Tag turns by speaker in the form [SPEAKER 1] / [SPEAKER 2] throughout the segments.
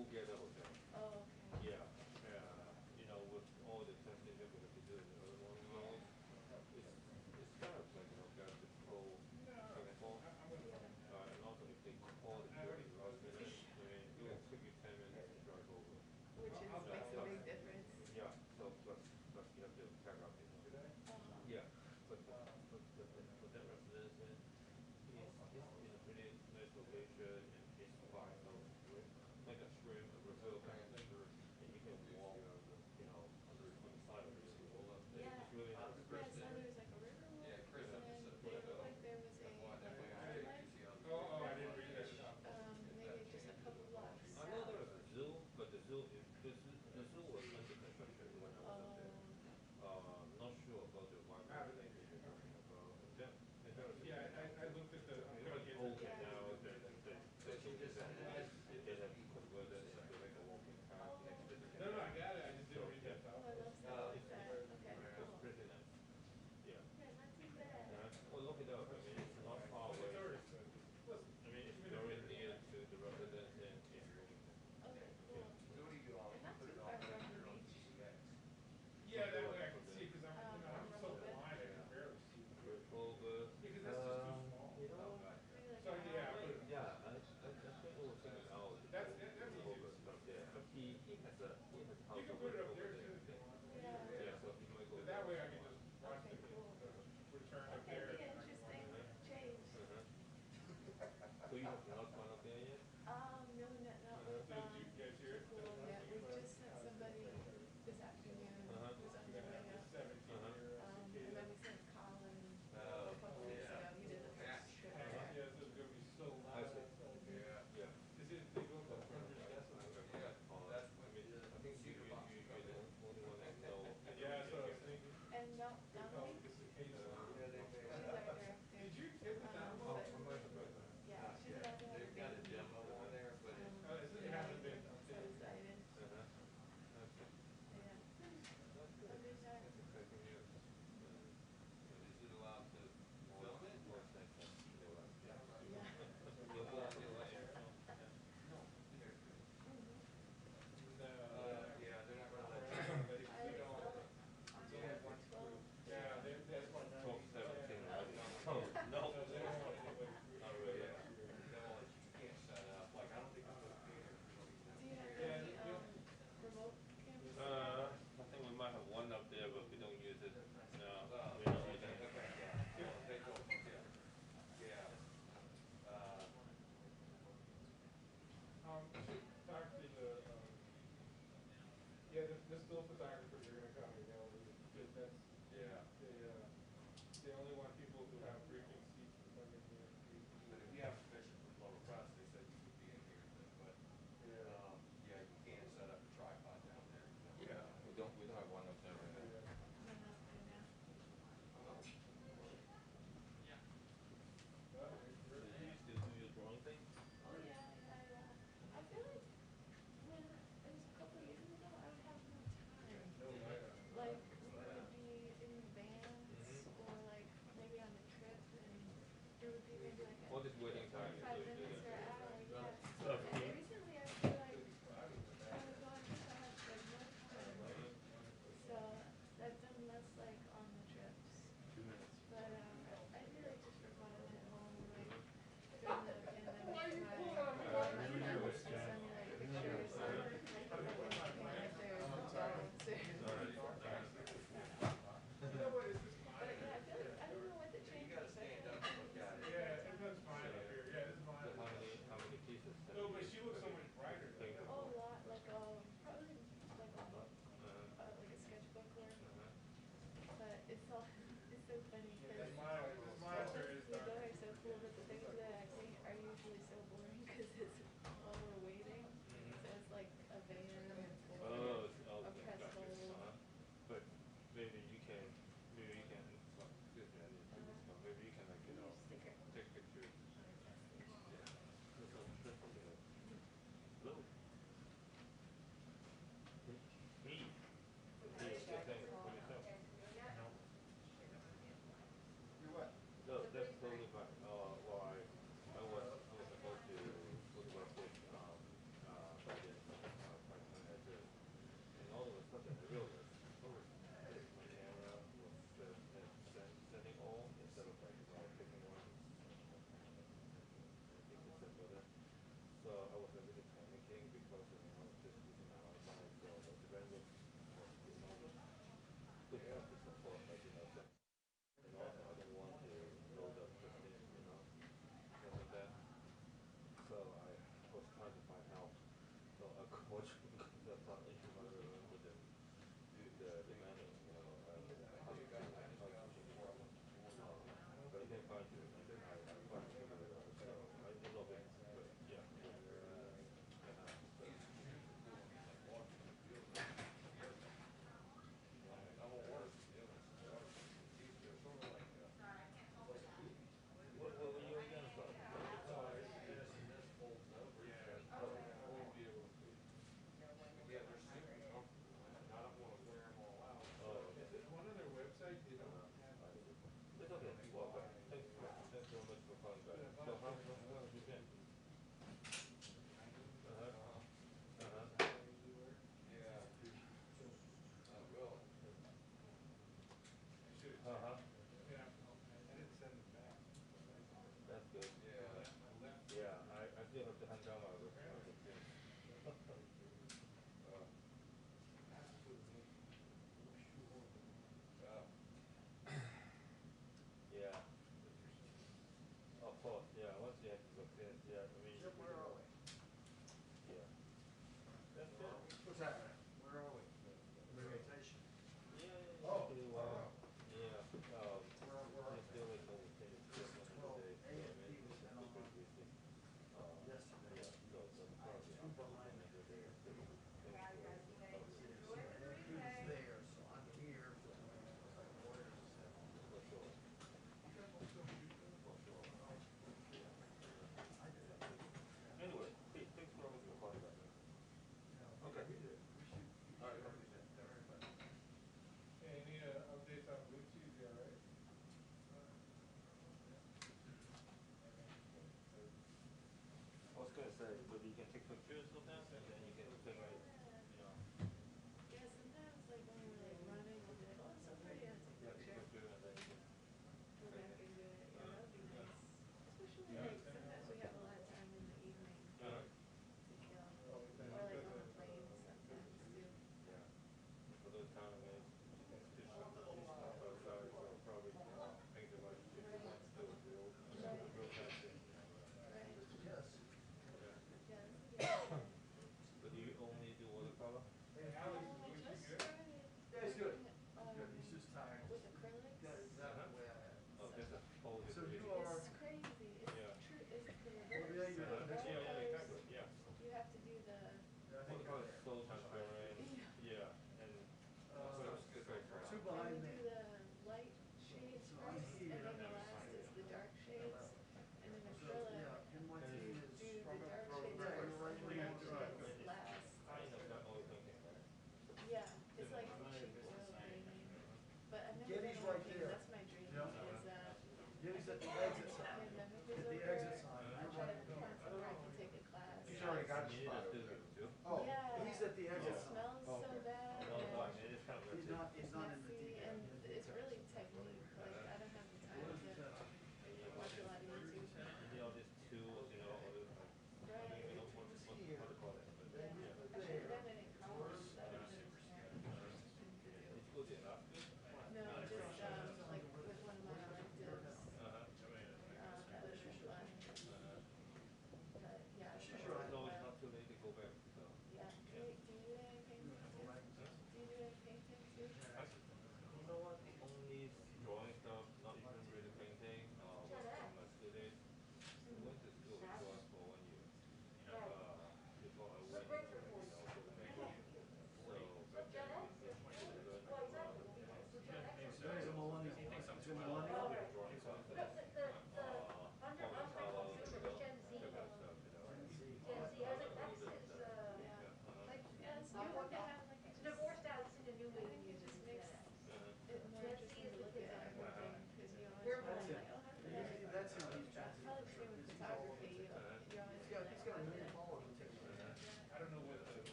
[SPEAKER 1] together hotel.
[SPEAKER 2] Oh, okay.
[SPEAKER 1] Yeah, you know, with all the testing that we have to do in the early morning hours, it's kind of like, you know, got the pro chemical. And also if they call it during the last minute, I mean, it will take you 10 minutes to drive over.
[SPEAKER 2] Which is, makes a big difference.
[SPEAKER 1] Yeah, so plus you have to pack up, you know. Yeah, but that residence is in a pretty nice location and it's by like a stream, a reserve bank, and you can walk, you know, on the side of it.
[SPEAKER 2] Yeah,
[SPEAKER 1] It's really nice.
[SPEAKER 2] yeah, so there was like a river walk, and then they looked like there was a wildlife.
[SPEAKER 3] I didn't read that.
[SPEAKER 2] Maybe just a couple blocks
[SPEAKER 1] I know there
[SPEAKER 2] south.
[SPEAKER 1] was a zoo, but the zoo was under construction when I was up there. Not sure about the wildlife thing that you're talking about.
[SPEAKER 3] Yeah, I looked at the. I'm gonna get
[SPEAKER 1] Okay,
[SPEAKER 3] the.
[SPEAKER 1] now they changes that they have converted into like a walking path.
[SPEAKER 3] No, I got it. I just didn't read that.
[SPEAKER 2] Oh, I love stuff like that. Okay,
[SPEAKER 1] It's
[SPEAKER 2] cool.
[SPEAKER 1] pretty nice. Yeah.
[SPEAKER 2] Yeah, not too bad.
[SPEAKER 1] Well, look it up. I mean, it's not far away. I mean, it's very near to the residence in Wilmington.
[SPEAKER 2] Okay, cool. And not too far from the beach.
[SPEAKER 3] Yeah, that way I can see because I'm so
[SPEAKER 2] Remote.
[SPEAKER 3] blind I can barely see.
[SPEAKER 1] Over.
[SPEAKER 3] Because that's just too small.
[SPEAKER 1] You know,
[SPEAKER 2] Maybe like
[SPEAKER 3] So
[SPEAKER 2] an
[SPEAKER 3] yeah,
[SPEAKER 2] hour.
[SPEAKER 1] yeah, I think it was something else.
[SPEAKER 3] That's easy.
[SPEAKER 1] Over stuff there. But he has a house
[SPEAKER 3] You can put it up
[SPEAKER 1] over
[SPEAKER 3] there
[SPEAKER 1] there.
[SPEAKER 3] too.
[SPEAKER 2] Yeah.
[SPEAKER 1] Yeah, so he might go.
[SPEAKER 3] But that way I can just watch
[SPEAKER 2] Okay,
[SPEAKER 3] the
[SPEAKER 2] cool.
[SPEAKER 3] return
[SPEAKER 2] That
[SPEAKER 3] up
[SPEAKER 2] could
[SPEAKER 3] there.
[SPEAKER 2] be interesting change.
[SPEAKER 1] So you have not gone up there yet?
[SPEAKER 2] No, not with,
[SPEAKER 3] Did you guys hear it?
[SPEAKER 2] school yet. We just sent somebody this afternoon who's on their way up.
[SPEAKER 3] 17-year.
[SPEAKER 2] And then we sent Colin a couple weeks ago. He did the first trip
[SPEAKER 3] Yeah,
[SPEAKER 2] there.
[SPEAKER 3] so it's gonna be so
[SPEAKER 1] I
[SPEAKER 3] loud.
[SPEAKER 1] see. Yeah.
[SPEAKER 3] Is it, they go up 100 decibels?
[SPEAKER 1] I think you're the only one that know.
[SPEAKER 3] Yeah, so I was thinking.
[SPEAKER 2] And Melanie,
[SPEAKER 3] It's the case.
[SPEAKER 2] she's our director.
[SPEAKER 3] Did you get the demo?
[SPEAKER 2] Yeah, she's about to have a
[SPEAKER 4] They've got a
[SPEAKER 2] baby.
[SPEAKER 4] demo on there, but it,
[SPEAKER 3] It hasn't been.
[SPEAKER 2] I'm so excited.
[SPEAKER 1] Okay.
[SPEAKER 2] Yeah. So good job.
[SPEAKER 1] That's exciting news.
[SPEAKER 4] is it allowed to film it?
[SPEAKER 2] Yeah.
[SPEAKER 4] Yeah, they're not gonna let you.
[SPEAKER 3] Yeah, that's one.
[SPEAKER 1] 12-17, right?
[SPEAKER 3] No.
[SPEAKER 1] No.
[SPEAKER 3] Not really.
[SPEAKER 4] Yeah. No, you can't set up, like, I don't think I'm gonna be here.
[SPEAKER 2] Do you have any remote cameras?
[SPEAKER 1] I think we might have one up there, but we don't use it. No, we
[SPEAKER 4] Okay,
[SPEAKER 1] don't use it.
[SPEAKER 4] yeah. They go, yeah. Yeah.
[SPEAKER 3] Talk to the, yeah, the still photographers are gonna come, you know, that's,
[SPEAKER 4] Yeah.
[SPEAKER 3] they only want people who have briefing seats to come in here.
[SPEAKER 4] But if you have permission from Lower Press, they said you could be in here, but, yeah, you can't set up a tripod down there.
[SPEAKER 1] Yeah, we don't have one up there right now.
[SPEAKER 2] I'm not there now.
[SPEAKER 1] So you still do your drawing thing?
[SPEAKER 2] Oh yeah, I feel like when it was a couple of years ago, I would have more time. Like we would be in bands or like making
[SPEAKER 1] have to support, like, some, I don't want to load up the thing, stuff like that. So I was trying to find out. So I called the issue manager with them do the manual, how you got that, how you change it. But I can't find you, and then I find you, so I log in, but yeah.
[SPEAKER 4] That won't work, to be honest. They're sort of like,
[SPEAKER 1] What were you again from?
[SPEAKER 4] this folds over, I won't be able to see. Again, they're super comfortable, and I don't wanna wear them all out.
[SPEAKER 1] Oh,
[SPEAKER 3] Is it one of their website, they don't have.
[SPEAKER 1] it's okay. Well, but thanks so much for calling back. So how have you been?
[SPEAKER 4] Yeah. Well. I should've checked.
[SPEAKER 3] Yeah, I didn't send it back.
[SPEAKER 1] That's good.
[SPEAKER 4] Yeah.
[SPEAKER 1] Yeah, I still have to hand down my thing. Yeah. Of course, yeah. Once you have the vaccines, yeah, I mean,
[SPEAKER 5] Jim, where are we?
[SPEAKER 1] yeah. That's good.
[SPEAKER 5] What's happening? Where are we? Vacation.
[SPEAKER 1] Yeah,
[SPEAKER 5] Oh,
[SPEAKER 1] pretty
[SPEAKER 5] oh,
[SPEAKER 1] well.
[SPEAKER 5] oh.
[SPEAKER 1] Yeah.
[SPEAKER 5] We're
[SPEAKER 1] There's still like no things
[SPEAKER 5] This
[SPEAKER 1] just
[SPEAKER 5] is
[SPEAKER 1] on
[SPEAKER 5] 12.
[SPEAKER 1] the day. So I
[SPEAKER 5] AFP
[SPEAKER 1] mean,
[SPEAKER 5] was in
[SPEAKER 1] it's
[SPEAKER 5] on
[SPEAKER 1] pretty busy.
[SPEAKER 5] yesterday.
[SPEAKER 1] Yeah, so
[SPEAKER 5] I have
[SPEAKER 1] probably
[SPEAKER 5] two
[SPEAKER 1] I'm
[SPEAKER 5] behind
[SPEAKER 1] looking
[SPEAKER 5] me.
[SPEAKER 1] at the day.
[SPEAKER 5] So AFP was there, so I'm here for quarter to 7.
[SPEAKER 1] For sure.
[SPEAKER 5] I did.
[SPEAKER 1] Anyway, hey, thanks for calling back. Okay. All right.
[SPEAKER 3] Hey, any updates on Gucci, is he alright?
[SPEAKER 1] I was gonna say, maybe you can take pictures of them and then you can send me,
[SPEAKER 2] Yeah, sometimes like when we're like running, we'll be like, oh, it's so pretty, I'll take a
[SPEAKER 1] take a
[SPEAKER 2] picture.
[SPEAKER 1] picture and then you can.
[SPEAKER 2] Go back and do it. Yeah, that would be nice. Especially like sometimes we have a lot of time in the evening
[SPEAKER 1] Yeah.
[SPEAKER 2] to kill. Or like on the plane sometimes too.
[SPEAKER 1] Yeah. For those kind of things, just stop outside, so probably things that might if you want to do it real time thing.
[SPEAKER 2] Right.
[SPEAKER 5] Yes.
[SPEAKER 1] Yeah.
[SPEAKER 2] Yeah, this would be good.
[SPEAKER 1] So do you only do watercolor?
[SPEAKER 3] Hey, Alex,
[SPEAKER 2] I
[SPEAKER 3] is Gucci
[SPEAKER 2] just
[SPEAKER 3] good?
[SPEAKER 2] started
[SPEAKER 5] Yeah, he's good.
[SPEAKER 2] doing,
[SPEAKER 5] He's good. He's just tired.
[SPEAKER 2] with acrylics.
[SPEAKER 5] Got it exactly the way I had it.
[SPEAKER 1] Oh, that's a whole
[SPEAKER 5] So
[SPEAKER 1] different
[SPEAKER 5] you
[SPEAKER 1] video.
[SPEAKER 5] are.
[SPEAKER 2] It's crazy. It's
[SPEAKER 1] Yeah.
[SPEAKER 2] true. It's the
[SPEAKER 5] Oh,
[SPEAKER 2] reverse.
[SPEAKER 5] yeah, you're
[SPEAKER 2] So
[SPEAKER 5] next
[SPEAKER 1] Yeah,
[SPEAKER 5] one.
[SPEAKER 1] exactly, yeah.
[SPEAKER 2] you have to do the
[SPEAKER 5] Yeah, I think you're
[SPEAKER 1] Watercolor is
[SPEAKER 5] there.
[SPEAKER 1] so transparent, yeah, and
[SPEAKER 5] Two
[SPEAKER 2] and
[SPEAKER 5] behind
[SPEAKER 2] we
[SPEAKER 5] me.
[SPEAKER 2] do the light shades
[SPEAKER 5] So I'm
[SPEAKER 2] first,
[SPEAKER 5] here.
[SPEAKER 2] and then the last is the dark shades, and then
[SPEAKER 5] So,
[SPEAKER 2] acrylic
[SPEAKER 5] yeah, in my
[SPEAKER 1] And
[SPEAKER 5] team
[SPEAKER 1] you
[SPEAKER 5] is.
[SPEAKER 2] do the dark shades
[SPEAKER 5] Yeah,
[SPEAKER 2] first,
[SPEAKER 5] you're right.
[SPEAKER 2] and the light shades last.
[SPEAKER 1] kind of that oil painting, right?
[SPEAKER 2] Yeah, it's like cheap oil painting, but I've never
[SPEAKER 5] Getty's
[SPEAKER 2] done oil
[SPEAKER 5] right
[SPEAKER 2] painting.
[SPEAKER 5] there.
[SPEAKER 2] That's my dream.
[SPEAKER 5] Yeah.
[SPEAKER 2] Is
[SPEAKER 5] Getty's at the exit sign.
[SPEAKER 2] pandemic is
[SPEAKER 5] At the
[SPEAKER 2] over,
[SPEAKER 5] exit sign.
[SPEAKER 2] I
[SPEAKER 5] You're
[SPEAKER 2] try
[SPEAKER 5] right.
[SPEAKER 2] to find somewhere I can take a class.
[SPEAKER 5] He's already got
[SPEAKER 1] You
[SPEAKER 5] his
[SPEAKER 1] need a
[SPEAKER 5] spot over
[SPEAKER 1] studio
[SPEAKER 5] there.
[SPEAKER 1] too?
[SPEAKER 5] Oh,
[SPEAKER 2] Yeah.
[SPEAKER 5] he's at the
[SPEAKER 2] It
[SPEAKER 5] exit sign.
[SPEAKER 2] smells so bad.
[SPEAKER 1] No,
[SPEAKER 2] and
[SPEAKER 1] no, I mean, it's kind of
[SPEAKER 5] He's not in the
[SPEAKER 2] messy,
[SPEAKER 5] deep
[SPEAKER 2] and
[SPEAKER 5] end.
[SPEAKER 2] it's really technique. Like I don't have the time
[SPEAKER 5] What is
[SPEAKER 2] to
[SPEAKER 5] that?
[SPEAKER 2] watch a lot of YouTube.
[SPEAKER 1] You need all these tools, all this, I don't even know what to call it, but
[SPEAKER 2] Yeah,
[SPEAKER 1] yeah.
[SPEAKER 2] I should have done it in college. That would have been smart thing to do.
[SPEAKER 1] It's good enough.
[SPEAKER 2] No, just like with one of my electives.
[SPEAKER 1] Uh-huh.
[SPEAKER 2] That would have been fun. But yeah,
[SPEAKER 5] She's
[SPEAKER 2] it's
[SPEAKER 5] right.
[SPEAKER 1] It's always not too late to go back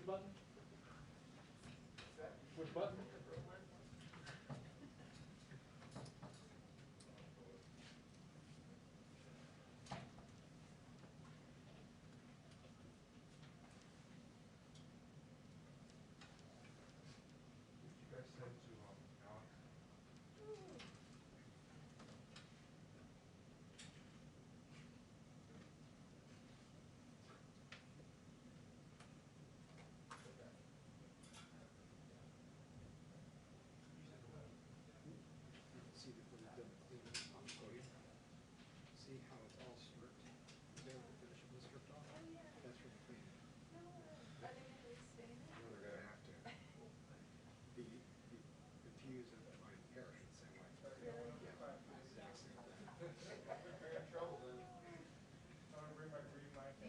[SPEAKER 3] button? Which button?
[SPEAKER 4] You guys send to Alex?
[SPEAKER 6] See that when they've done the cleaning on the podium, see how it's all stripped? There, the finishing was stripped off.
[SPEAKER 2] Oh, yeah.
[SPEAKER 6] That's from the cleaning.
[SPEAKER 2] No, are they gonna stain it?
[SPEAKER 6] They're gonna have to. The fuse of my parachute, same way. Yeah, exact same thing.
[SPEAKER 3] If you're in trouble, then I'm gonna bring my green mic.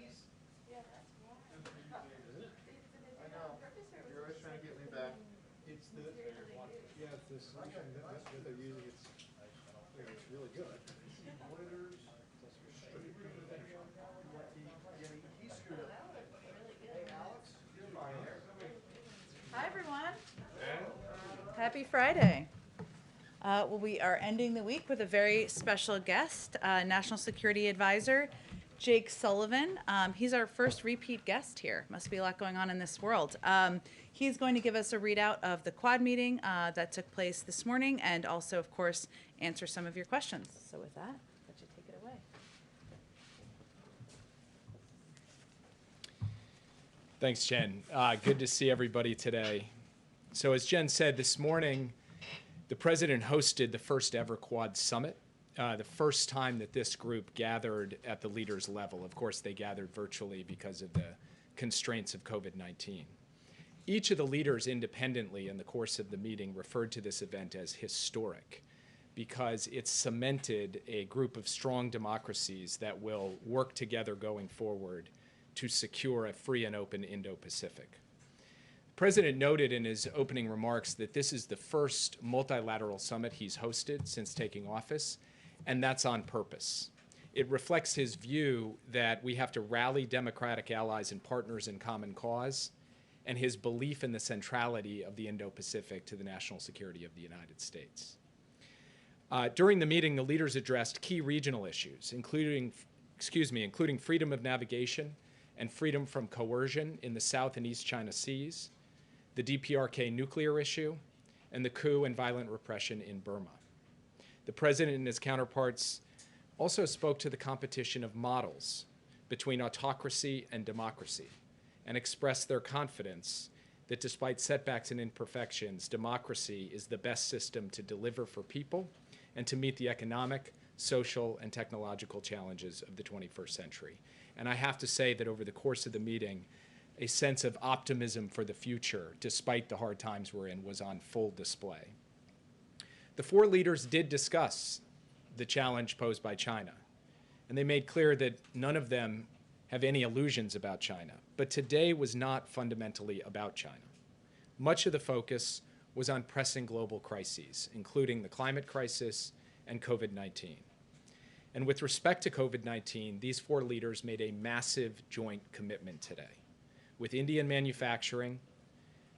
[SPEAKER 2] Yeah, that's why.
[SPEAKER 3] Just for you, Dave.
[SPEAKER 6] Isn't it?
[SPEAKER 2] Did they do
[SPEAKER 5] I
[SPEAKER 2] that
[SPEAKER 5] know.
[SPEAKER 2] on purpose, or
[SPEAKER 5] You're
[SPEAKER 2] was
[SPEAKER 5] always
[SPEAKER 2] it
[SPEAKER 5] trying to
[SPEAKER 2] just
[SPEAKER 5] get me
[SPEAKER 2] like
[SPEAKER 5] back.
[SPEAKER 6] It's the,
[SPEAKER 2] material they used?
[SPEAKER 6] yeah, it's the solution that they're using, it's really good.
[SPEAKER 5] Monitors.
[SPEAKER 6] Plus we're straight from the finish on.
[SPEAKER 5] He screwed
[SPEAKER 2] Oh,
[SPEAKER 5] up.
[SPEAKER 2] that would have been really
[SPEAKER 5] Hey,
[SPEAKER 2] good.
[SPEAKER 5] Alex, you're fine there.
[SPEAKER 7] Hi, everyone. Happy Friday. Well, we are ending the week with a very special guest, National Security Advisor Jake Sullivan. He's our first repeat guest here. Must be a lot going on in this world. He's going to give us a readout of the Quad meeting that took place this morning, and also, of course, answer some of your questions. So with that, let you take it away.
[SPEAKER 8] Thanks, Jen. Good to see everybody today. So as Jen said, this morning, the president hosted the first ever Quad Summit, the first time that this group gathered at the leaders level. Of course, they gathered virtually because of the constraints of COVID-19. Each of the leaders independently in the course of the meeting referred to this event as historic because it cemented a group of strong democracies that will work together going forward to secure a free and open Indo-Pacific. The president noted in his opening remarks that this is the first multilateral summit he's hosted since taking office, and that's on purpose. It reflects his view that we have to rally democratic allies and partners in common cause, and his belief in the centrality of the Indo-Pacific to the national security of the United States. During the meeting, the leaders addressed key regional issues, including freedom of navigation and freedom from coercion in the South and East China Seas, the DPRK nuclear issue, and the coup and violent repression in Burma. The president and his counterparts also spoke to the competition of models between autocracy and democracy and expressed their confidence that despite setbacks and imperfections, democracy is the best system to deliver for people and to meet the economic, social, and technological challenges of the 21st century. And I have to say that over the course of the meeting, a sense of optimism for the future, despite the hard times we're in, was on full display. The four leaders did discuss the challenge posed by China, and they made clear that none of them have any illusions about China. But today was not fundamentally about China. Much of the focus was on pressing global crises, including the climate crisis and COVID-19. And with respect to COVID-19, these four leaders made a massive joint commitment today. With Indian manufacturing,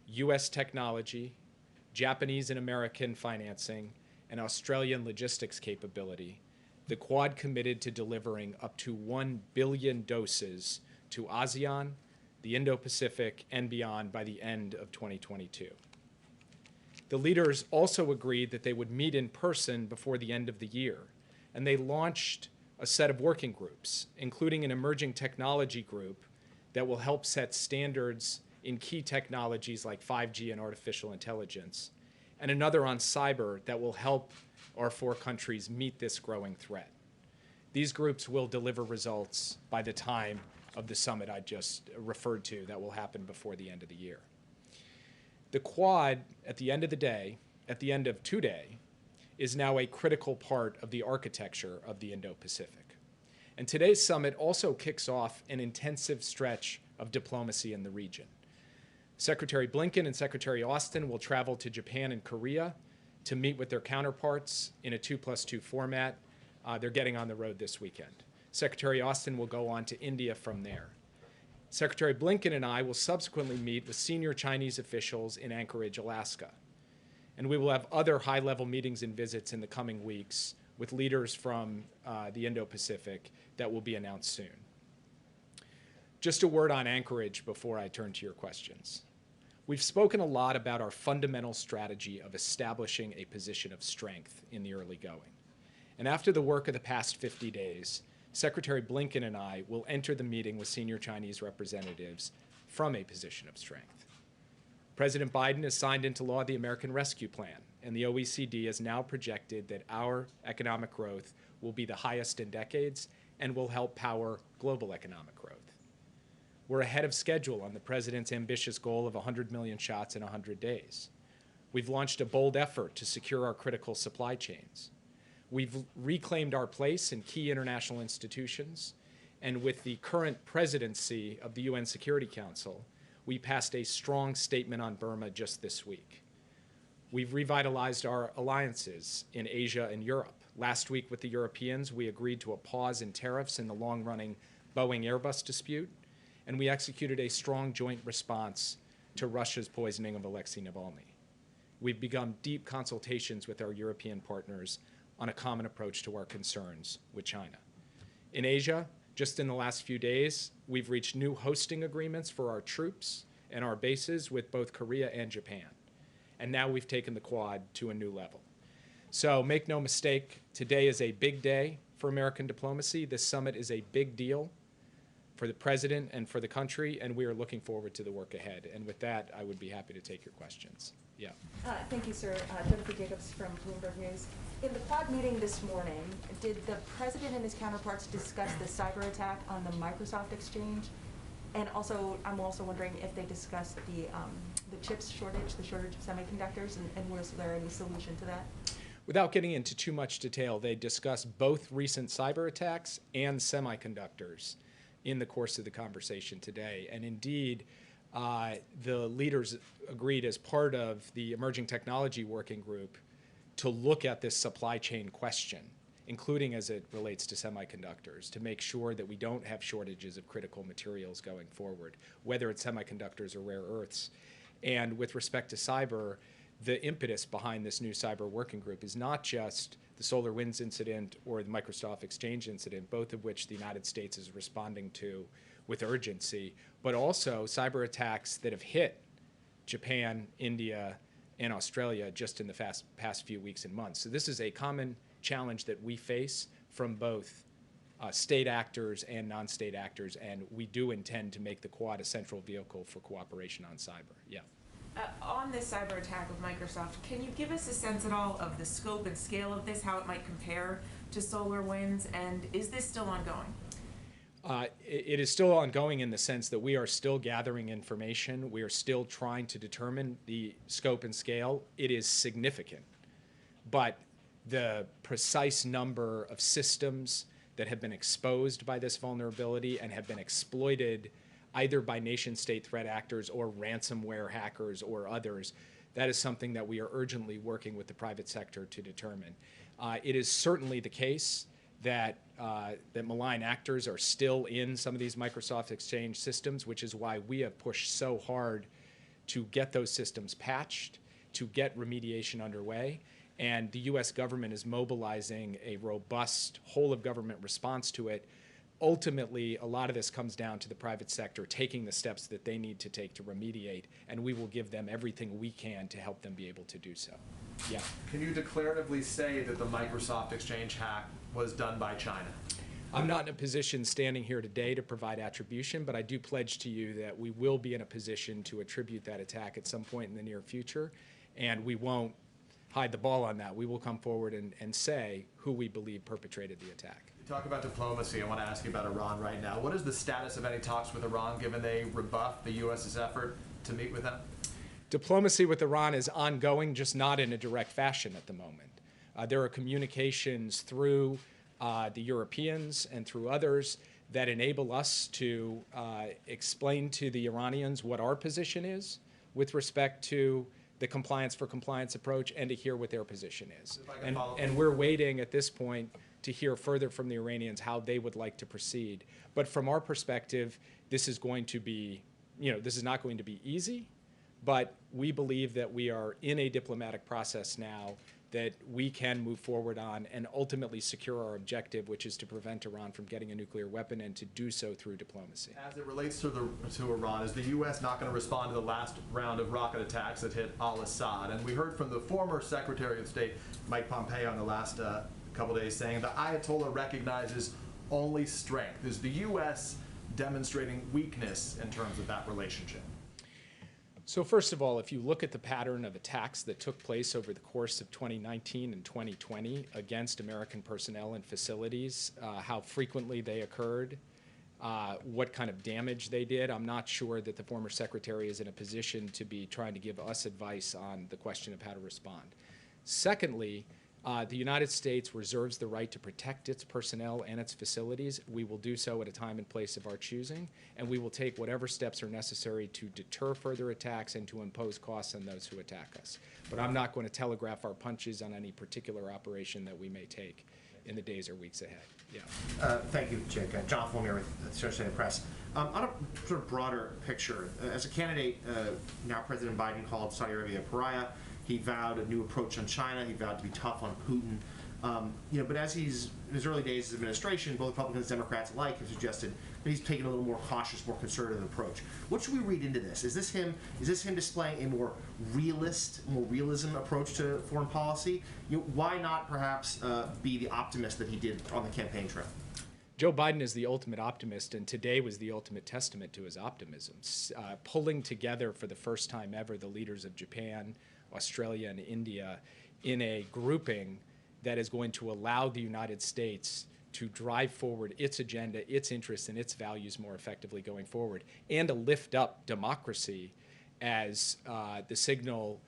[SPEAKER 8] US technology, Japanese and American financing, and Australian logistics capability, the Quad committed to delivering up to 1 billion doses to ASEAN, the Indo-Pacific, and beyond by the end of 2022. The leaders also agreed that they would meet in person before the end of the year, and they launched a set of working groups, including an emerging technology group that will help set standards in key technologies like 5G and artificial intelligence, and another on cyber that will help our four countries meet this growing threat. These groups will deliver results by the time of the summit I just referred to that will happen before the end of the year. The Quad, at the end of the day, at the end of today, is now a critical part of the architecture of the Indo-Pacific. And today's summit also kicks off an intensive stretch of diplomacy in the region. Secretary Blinken and Secretary Austin will travel to Japan and Korea to meet with their counterparts in a 2+2 format. They're getting on the road this weekend. Secretary Austin will go on to India from there. Secretary Blinken and I will subsequently meet with senior Chinese officials in Anchorage, Alaska. And we will have other high-level meetings and visits in the coming weeks with leaders from the Indo-Pacific that will be announced soon. Just a word on Anchorage before I turn to your questions. We've spoken a lot about our fundamental strategy of establishing a position of strength in the early going. And after the work of the past 50 days, Secretary Blinken and I will enter the meeting with senior Chinese representatives from a position of strength. President Biden has signed into law the American Rescue Plan, and the OECD has now projected that our economic growth will be the highest in decades and will help power global economic growth. We're ahead of schedule on the president's ambitious goal of 100 million shots in 100 days. We've launched a bold effort to secure our critical supply chains. We've reclaimed our place in key international institutions, and with the current presidency of the UN Security Council, we passed a strong statement on Burma just this week. We've revitalized our alliances in Asia and Europe. Last week with the Europeans, we agreed to a pause in tariffs in the long-running Boeing-Airbus dispute, and we executed a strong joint response to Russia's poisoning of Alexei Navalny. We've begun deep consultations with our European partners on a common approach to our concerns with China. In Asia, just in the last few days, we've reached new hosting agreements for our troops and our bases with both Korea and Japan. And now we've taken the Quad to a new level. So make no mistake, today is a big day for American diplomacy. This summit is a big deal for the president and for the country, and we are looking forward to the work ahead. And with that, I would be happy to take your questions. Yeah.
[SPEAKER 9] Thank you, sir. Jennifer Jacobs from Bloomberg News. In the Quad meeting this morning, did the president and his counterparts discuss the cyber attack on the Microsoft exchange? And also, I'm also wondering if they discussed the chips shortage, the shortage of semiconductors, and was there any solution to that?
[SPEAKER 8] Without getting into too much detail, they discussed both recent cyber attacks and semiconductors in the course of the conversation today. And indeed, the leaders agreed as part of the Emerging Technology Working Group to look at this supply chain question, including as it relates to semiconductors, to make sure that we don't have shortages of critical materials going forward, whether it's semiconductors or rare earths. And with respect to cyber, the impetus behind this new cyber working group is not just the SolarWinds incident or the Microsoft Exchange incident, both of which the United States is responding to with urgency, but also cyber attacks that have hit Japan, India, and Australia just in the past few weeks and months. So this is a common challenge that we face from both state actors and non-state actors, and we do intend to make the Quad a central vehicle for cooperation on cyber. Yeah.
[SPEAKER 9] On this cyber attack with Microsoft, can you give us a sense at all of the scope and scale of this, how it might compare to SolarWinds, and is this still ongoing?
[SPEAKER 8] It is still ongoing in the sense that we are still gathering information. We are still trying to determine the scope and scale. It is significant, but the precise number of systems that have been exposed by this vulnerability and have been exploited either by nation-state threat actors or ransomware hackers or others, that is something that we are urgently working with the private sector to determine. It is certainly the case that malign actors are still in some of these Microsoft Exchange systems, which is why we have pushed so hard to get those systems patched, to get remediation underway. And the U.S. government is mobilizing a robust whole-of-government response to it. Ultimately, a lot of this comes down to the private sector taking the steps that they need to take to remediate, and we will give them everything we can to help them be able to do so. Yeah.
[SPEAKER 10] Can you declaratively say that the Microsoft Exchange hack was done by China?
[SPEAKER 8] I'm not in a position standing here today to provide attribution, but I do pledge to you that we will be in a position to attribute that attack at some point in the near future, and we won't hide the ball on that. We will come forward and say who we believe perpetrated the attack.
[SPEAKER 10] You talk about diplomacy. I want to ask you about Iran right now. What is the status of any talks with Iran, given they rebuffed the U.S.'s effort to meet with them?
[SPEAKER 8] Diplomacy with Iran is ongoing, just not in a direct fashion at the moment. There are communications through the Europeans and through others that enable us to explain to the Iranians what our position is with respect to the compliance for compliance approach and to hear what their position is. And we're waiting at this point to hear further from the Iranians how they would like to proceed. But from our perspective, this is going to be, this is not going to be easy, but we believe that we are in a diplomatic process now that we can move forward on and ultimately secure our objective, which is to prevent Iran from getting a nuclear weapon and to do so through diplomacy.
[SPEAKER 10] As it relates to Iran, is the U.S. not going to respond to the last round of rocket attacks that hit al-Assad? And we heard from the former Secretary of State, Mike Pompeo, in the last couple days saying the Ayatollah recognizes only strength. Is the U.S. demonstrating weakness in terms of that relationship?
[SPEAKER 8] So first of all, if you look at the pattern of attacks that took place over the course of 2019 and 2020 against American personnel and facilities, how frequently they occurred, what kind of damage they did, I'm not sure that the former secretary is in a position to be trying to give us advice on the question of how to respond. Secondly, the United States reserves the right to protect its personnel and its facilities. We will do so at a time and place of our choosing, and we will take whatever steps are necessary to deter further attacks and to impose costs on those who attack us. But I'm not going to telegraph our punches on any particular operation that we may take in the days or weeks ahead. Yeah.
[SPEAKER 11] Thank you, Jake. John Fulmer with the Associated Press. On a sort of broader picture, as a candidate, now President Biden called Saudi Arabia a pariah. He vowed a new approach on China. He vowed to be tough on Putin. But as he's in his early days as administration, both Republicans and Democrats alike have suggested that he's taken a little more cautious, more conservative approach. What should we read into this? Is this him displaying a more realism approach to foreign policy? Why not perhaps be the optimist that he did on the campaign trail?
[SPEAKER 8] Joe Biden is the ultimate optimist, and today was the ultimate testament to his optimism. Pulling together for the first time ever the leaders of Japan, Australia, and India in a grouping that is going to allow the United States to drive forward its agenda, its interests, and its values more effectively going forward, and to lift up democracy as the signal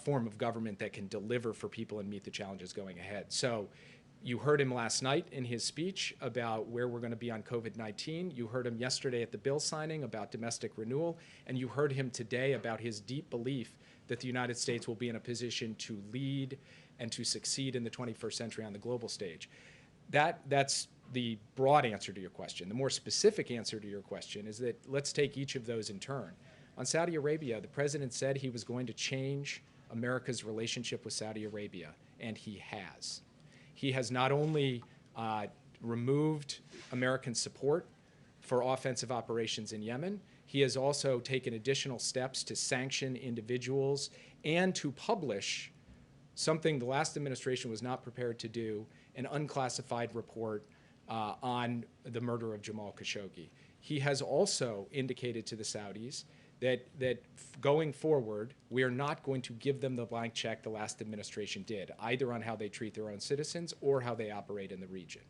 [SPEAKER 8] form of government that can deliver for people and meet the challenges going ahead. So you heard him last night in his speech about where we're going to be on COVID-19. You heard him yesterday at the bill signing about domestic renewal, and you heard him today about his deep belief that the United States will be in a position to lead and to succeed in the 21st century on the global stage. That's the broad answer to your question. The more specific answer to your question is that let's take each of those in turn. On Saudi Arabia, the president said he was going to change America's relationship with Saudi Arabia, and he has. He has not only removed American support for offensive operations in Yemen, he has also taken additional steps to sanction individuals and to publish something the last administration was not prepared to do, an unclassified report on the murder of Jamal Khashoggi. He has also indicated to the Saudis that going forward, we are not going to give them the blank check the last administration did, either on how they treat their own citizens or how they operate in the region.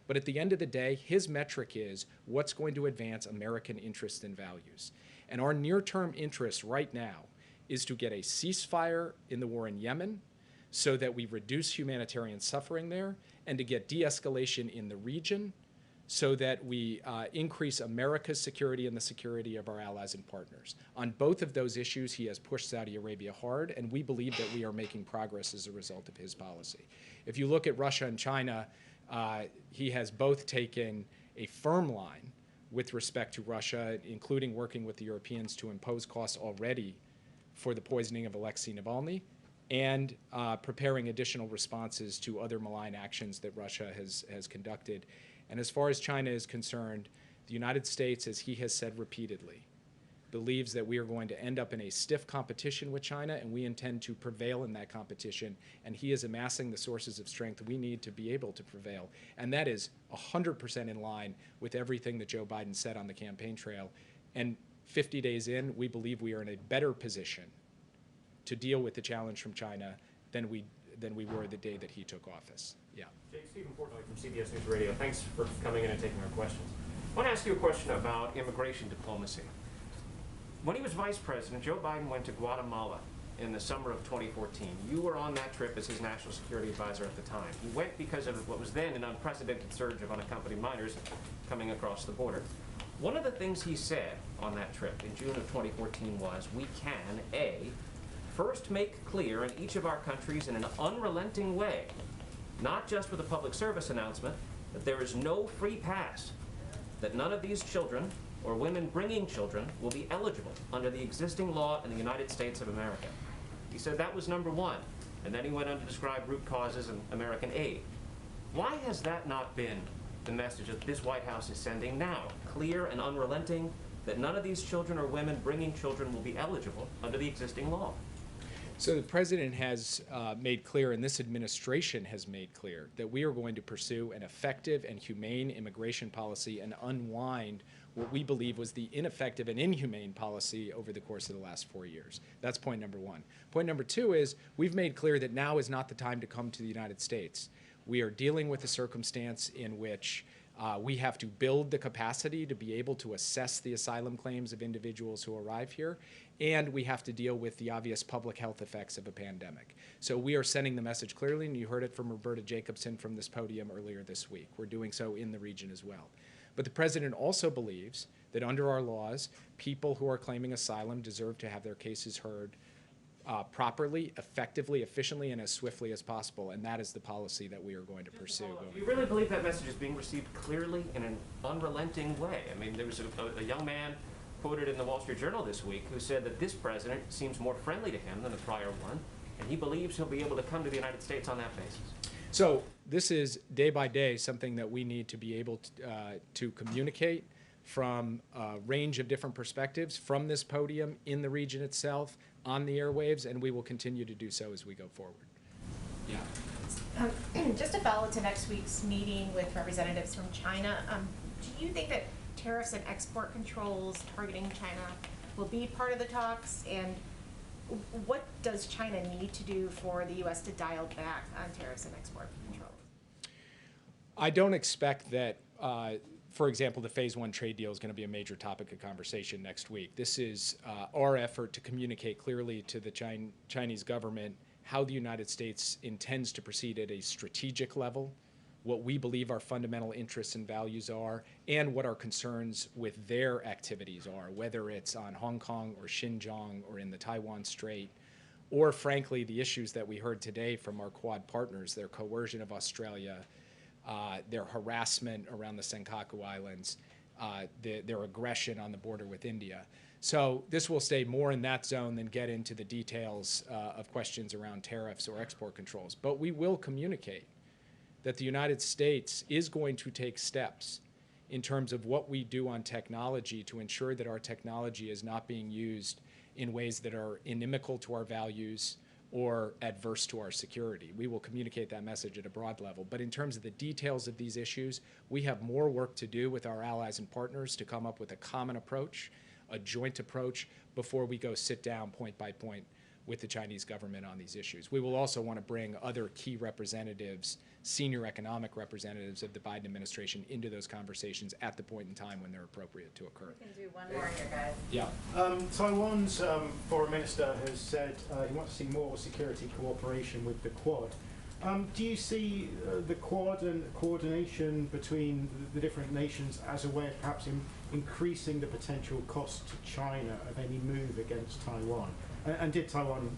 [SPEAKER 8] But at the end of the day, his metric is what's going to advance American interests and values. And our near-term interest right now is to get a ceasefire in the war in Yemen so that we reduce humanitarian suffering there, and to get de-escalation in the region so that we increase America's security and the security of our allies and partners. On both of those issues, he has pushed Saudi Arabia hard, and we believe that we are making progress as a result of his policy. If you look at Russia and China, he has both taken a firm line with respect to Russia, including working with the Europeans to impose costs already for the poisoning of Alexei Navalny, and preparing additional responses to other malign actions that Russia has conducted. And as far as China is concerned, the United States, as he has said repeatedly, believes that we are going to end up in a stiff competition with China, and we intend to prevail in that competition. And he is amassing the sources of strength we need to be able to prevail. And that is 100% in line with everything that Joe Biden said on the campaign trail. And 50 days in, we believe we are in a better position to deal with the challenge from China than we were the day that he took office. Yeah.
[SPEAKER 12] Jake, Stephen Portnoy from CBS News Radio. Thanks for coming in and taking our questions. I want to ask you a question about immigration diplomacy. When he was vice president, Joe Biden went to Guatemala in the summer of 2014. You were on that trip as his national security advisor at the time. He went because of what was then an unprecedented surge of unaccompanied minors coming across the border. One of the things he said on that trip in June of 2014 was, we can, A, first make clear in each of our countries in an unrelenting way not just with a public service announcement, that there is no free pass, that none of these children or women bringing children will be eligible under the existing law in the United States of America. He said that was number one, and then he went on to describe root causes and American aid. Why has that not been the message that this White House is sending now, clear and unrelenting, that none of these children or women bringing children will be eligible under the existing law?
[SPEAKER 8] So the president has made clear, and this administration has made clear, that we are going to pursue an effective and humane immigration policy and unwind what we believe was the ineffective and inhumane policy over the course of the last 4 years. That's point number one. Point number two is we've made clear that now is not the time to come to the United States. We are dealing with a circumstance in which we have to build the capacity to be able to assess the asylum claims of individuals who arrive here, and we have to deal with the obvious public health effects of a pandemic. So we are sending the message clearly, and you heard it from Roberta Jacobson from this podium earlier this week. We're doing so in the region as well. But the president also believes that under our laws, people who are claiming asylum deserve to have their cases heard properly, effectively, efficiently, and as swiftly as possible, and that is the policy that we are going to pursue.
[SPEAKER 12] Do you really believe that message is being received clearly in an unrelenting way? I mean, there was a young man quoted in the Wall Street Journal this week who said that this president seems more friendly to him than the prior one, and he believes he'll be able to come to the United States on that basis.
[SPEAKER 8] So this is day by day something that we need to be able to communicate from a range of different perspectives from this podium, in the region itself, on the airwaves, and we will continue to do so as we go forward. Yeah.
[SPEAKER 13] Just to follow to next week's meeting with representatives from China, do you think that tariffs and export controls targeting China will be part of the talks? And what does China need to do for the U.S. to dial back on tariffs and export controls?
[SPEAKER 8] I don't expect that, for example, the Phase 1 trade deal is going to be a major topic of conversation next week. This is our effort to communicate clearly to the Chinese government how the United States intends to proceed at a strategic level, what we believe our fundamental interests and values are, and what our concerns with their activities are, whether it's on Hong Kong or Xinjiang or in the Taiwan Strait, or frankly, the issues that we heard today from our Quad partners, their coercion of Australia, their harassment around the Senkaku Islands, their aggression on the border with India. So this will stay more in that zone than get into the details of questions around tariffs or export controls. But we will communicate that the United States is going to take steps in terms of what we do on technology to ensure that our technology is not being used in ways that are inimical to our values or adverse to our security. We will communicate that message at a broad level. But in terms of the details of these issues, we have more work to do with our allies and partners to come up with a common approach, a joint approach, before we go sit down point by point with the Chinese government on these issues. We will also want to bring other key representatives, senior economic representatives of the Biden administration into those conversations at the point in time when they're appropriate to occur.
[SPEAKER 7] We can do one more here, guys.
[SPEAKER 8] Yeah.
[SPEAKER 6] Taiwan's foreign minister has said he wants to see more security cooperation with the Quad. Do you see the Quad and coordination between the different nations as a way of perhaps increasing the potential cost to China of any move against Taiwan? And did Taiwan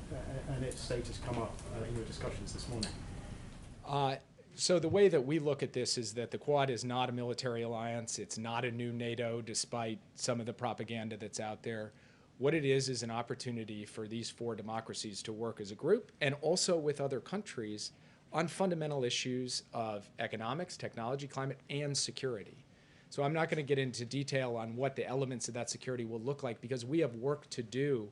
[SPEAKER 6] and its status come up in your discussions this morning?
[SPEAKER 8] So the way that we look at this is that the Quad is not a military alliance. It's not a new NATO, despite some of the propaganda that's out there. What it is an opportunity for these four democracies to work as a group and also with other countries on fundamental issues of economics, technology, climate, and security. So I'm not going to get into detail on what the elements of that security will look like because we have work to do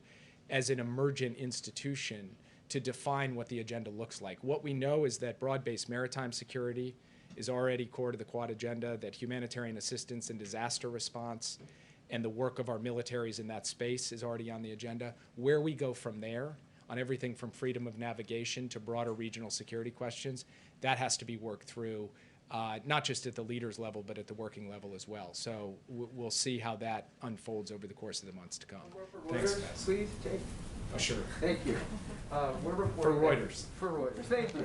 [SPEAKER 8] as an emergent institution to define what the agenda looks like. What we know is that broad-based maritime security is already core to the Quad agenda, that humanitarian assistance and disaster response and the work of our militaries in that space is already on the agenda. Where we go from there on everything from freedom of navigation to broader regional security questions, that has to be worked through, not just at the leaders level, but at the working level as well. So we'll see how that unfolds over the course of the months to come. Thanks, guys.
[SPEAKER 14] Please, Jake.
[SPEAKER 8] Oh, sure.
[SPEAKER 14] Thank you. We're reporting
[SPEAKER 8] For Reuters.
[SPEAKER 14] For Reuters. Thank you.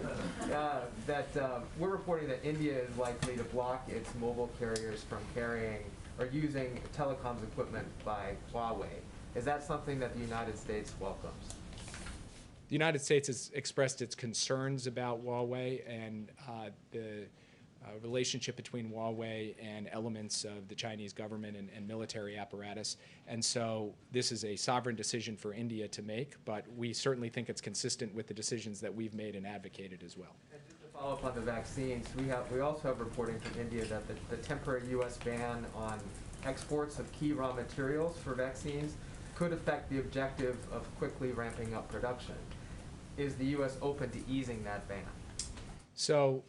[SPEAKER 14] We're reporting that India is likely to block its mobile carriers from carrying or using telecoms equipment by Huawei. Is that something that the United States welcomes?
[SPEAKER 8] The United States has expressed its concerns about Huawei and the relationship between Huawei and elements of the Chinese government and military apparatus. And so this is a sovereign decision for India to make, but we certainly think it's consistent with the decisions that we've made and advocated as well.
[SPEAKER 14] And just to follow up on the vaccines, we also have reporting from India that the temporary U.S. ban on exports of key raw materials for vaccines could affect the objective of quickly ramping up production. Is the U.S. open to easing that ban?
[SPEAKER 8] So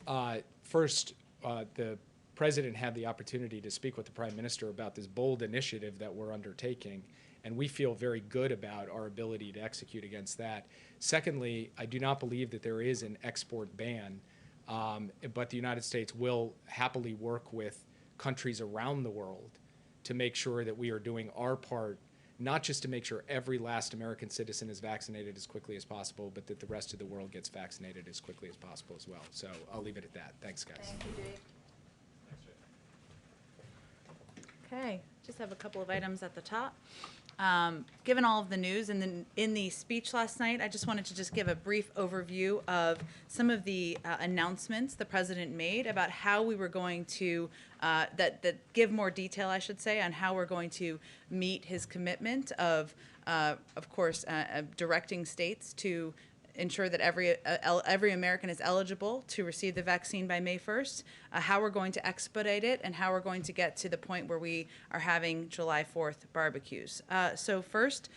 [SPEAKER 8] first, the President had the opportunity to speak with the Prime Minister about this bold initiative that we're undertaking, and we feel very good about our ability to execute against that. Secondly, I do not believe that there is an export ban, but the United States will happily work with countries around the world to make sure that we are doing our part, not just to make sure every last American citizen is vaccinated as quickly as possible, but that the rest of the world gets vaccinated as quickly as possible as well. So I'll leave it at that. Thanks, guys.
[SPEAKER 7] Thank you, Jake. Okay, just have a couple of items at the top. Given all of the news in the speech last night, I just wanted to just give a brief overview of some of the announcements the president made about how we were going to, that give more detail, I should say, on how we're going to meet his commitment of course, directing states to ensure that every American is eligible to receive the vaccine by May 1st, how we're going to expedite it, and how we're going to get to the point where we are having July 4th barbecues. So first,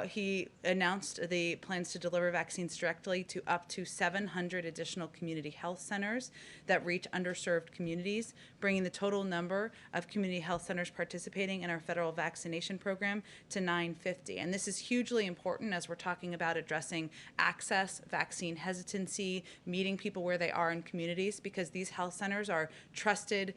[SPEAKER 7] he announced the plans to deliver vaccines directly to up to 700 additional community health centers that reach underserved communities, bringing the total number of community health centers participating in our federal vaccination program to 950. And this is hugely important as we're talking about addressing access, vaccine hesitancy, meeting people where they are in communities, because these health centers are trusted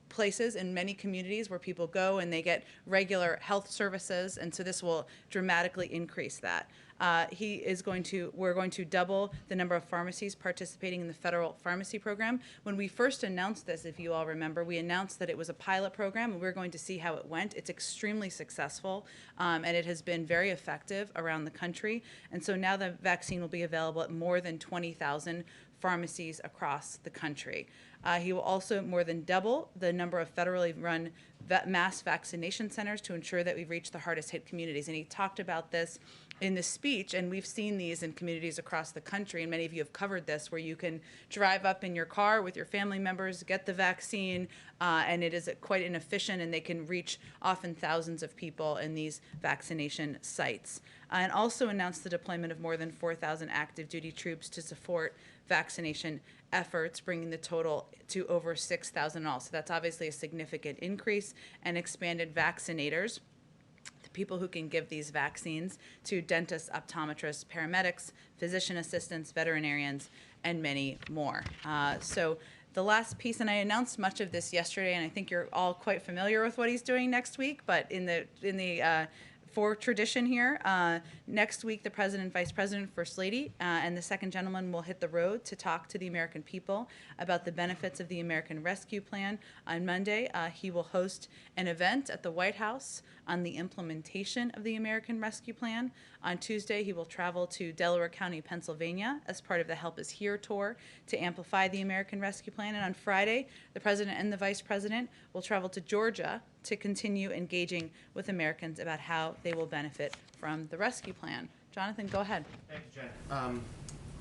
[SPEAKER 7] places in many communities where people go and they get regular health services, and so this will dramatically increase that. We're going to double the number of pharmacies participating in the federal pharmacy program. When we first announced this, if you all remember, we announced that it was a pilot program and we're going to see how it went. It's extremely successful, and it has been very effective around the country. And so now the vaccine will be available at more than 20,000 pharmacies across the country. He will also more than double the number of federally run mass vaccination centers to ensure that we reach the hardest hit communities. And he talked about this in the speech, and we've seen these in communities across the country, and many of you have covered this, where you can drive up in your car with your family members, get the vaccine, and it is quite inefficient, and they can reach often thousands of people in these vaccination sites. And also announced the deployment of more than 4,000 active duty troops to support vaccination efforts, bringing the total to over 6,000 in all. So that's obviously a significant increase, and expanded vaccinators, the people who can give these vaccines, to dentists, optometrists, paramedics, physician assistants, veterinarians, and many more. So the last piece, and I announced much of this yesterday, and I think you're all quite familiar with what he's doing next week, but in the for tradition here, next week the President, Vice President, First Lady, and the second gentleman will hit the road to talk to the American people about the benefits of the American Rescue Plan. On Monday, he will host an event at the White House on the implementation of the American Rescue Plan. On Tuesday, he will travel to Delaware County, Pennsylvania, as part of the Help Is Here tour to amplify the American Rescue Plan. And on Friday, the President and the Vice President will travel to Georgia to continue engaging with Americans about how they will benefit from the rescue plan. Jonathan, go ahead.
[SPEAKER 11] Thank you, Jen.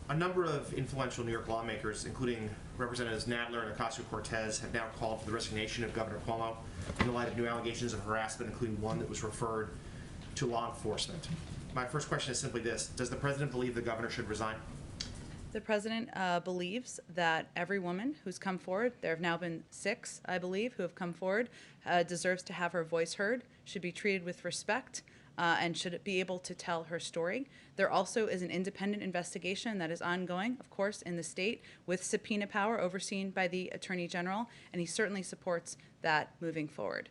[SPEAKER 11] A number of influential New York lawmakers, including Representatives Nadler and Ocasio-Cortez, have now called for the resignation of Governor Cuomo in the light of new allegations of harassment, including one that was referred to law enforcement. My first question is simply this: does the president believe the governor should resign?
[SPEAKER 7] The president believes that every woman who's come forward, there have now been 6, I believe, who have come forward, deserves to have her voice heard, should be treated with respect, and should be able to tell her story. There also is an independent investigation that is ongoing, of course, in the state with subpoena power overseen by the Attorney General, and he certainly supports that moving forward.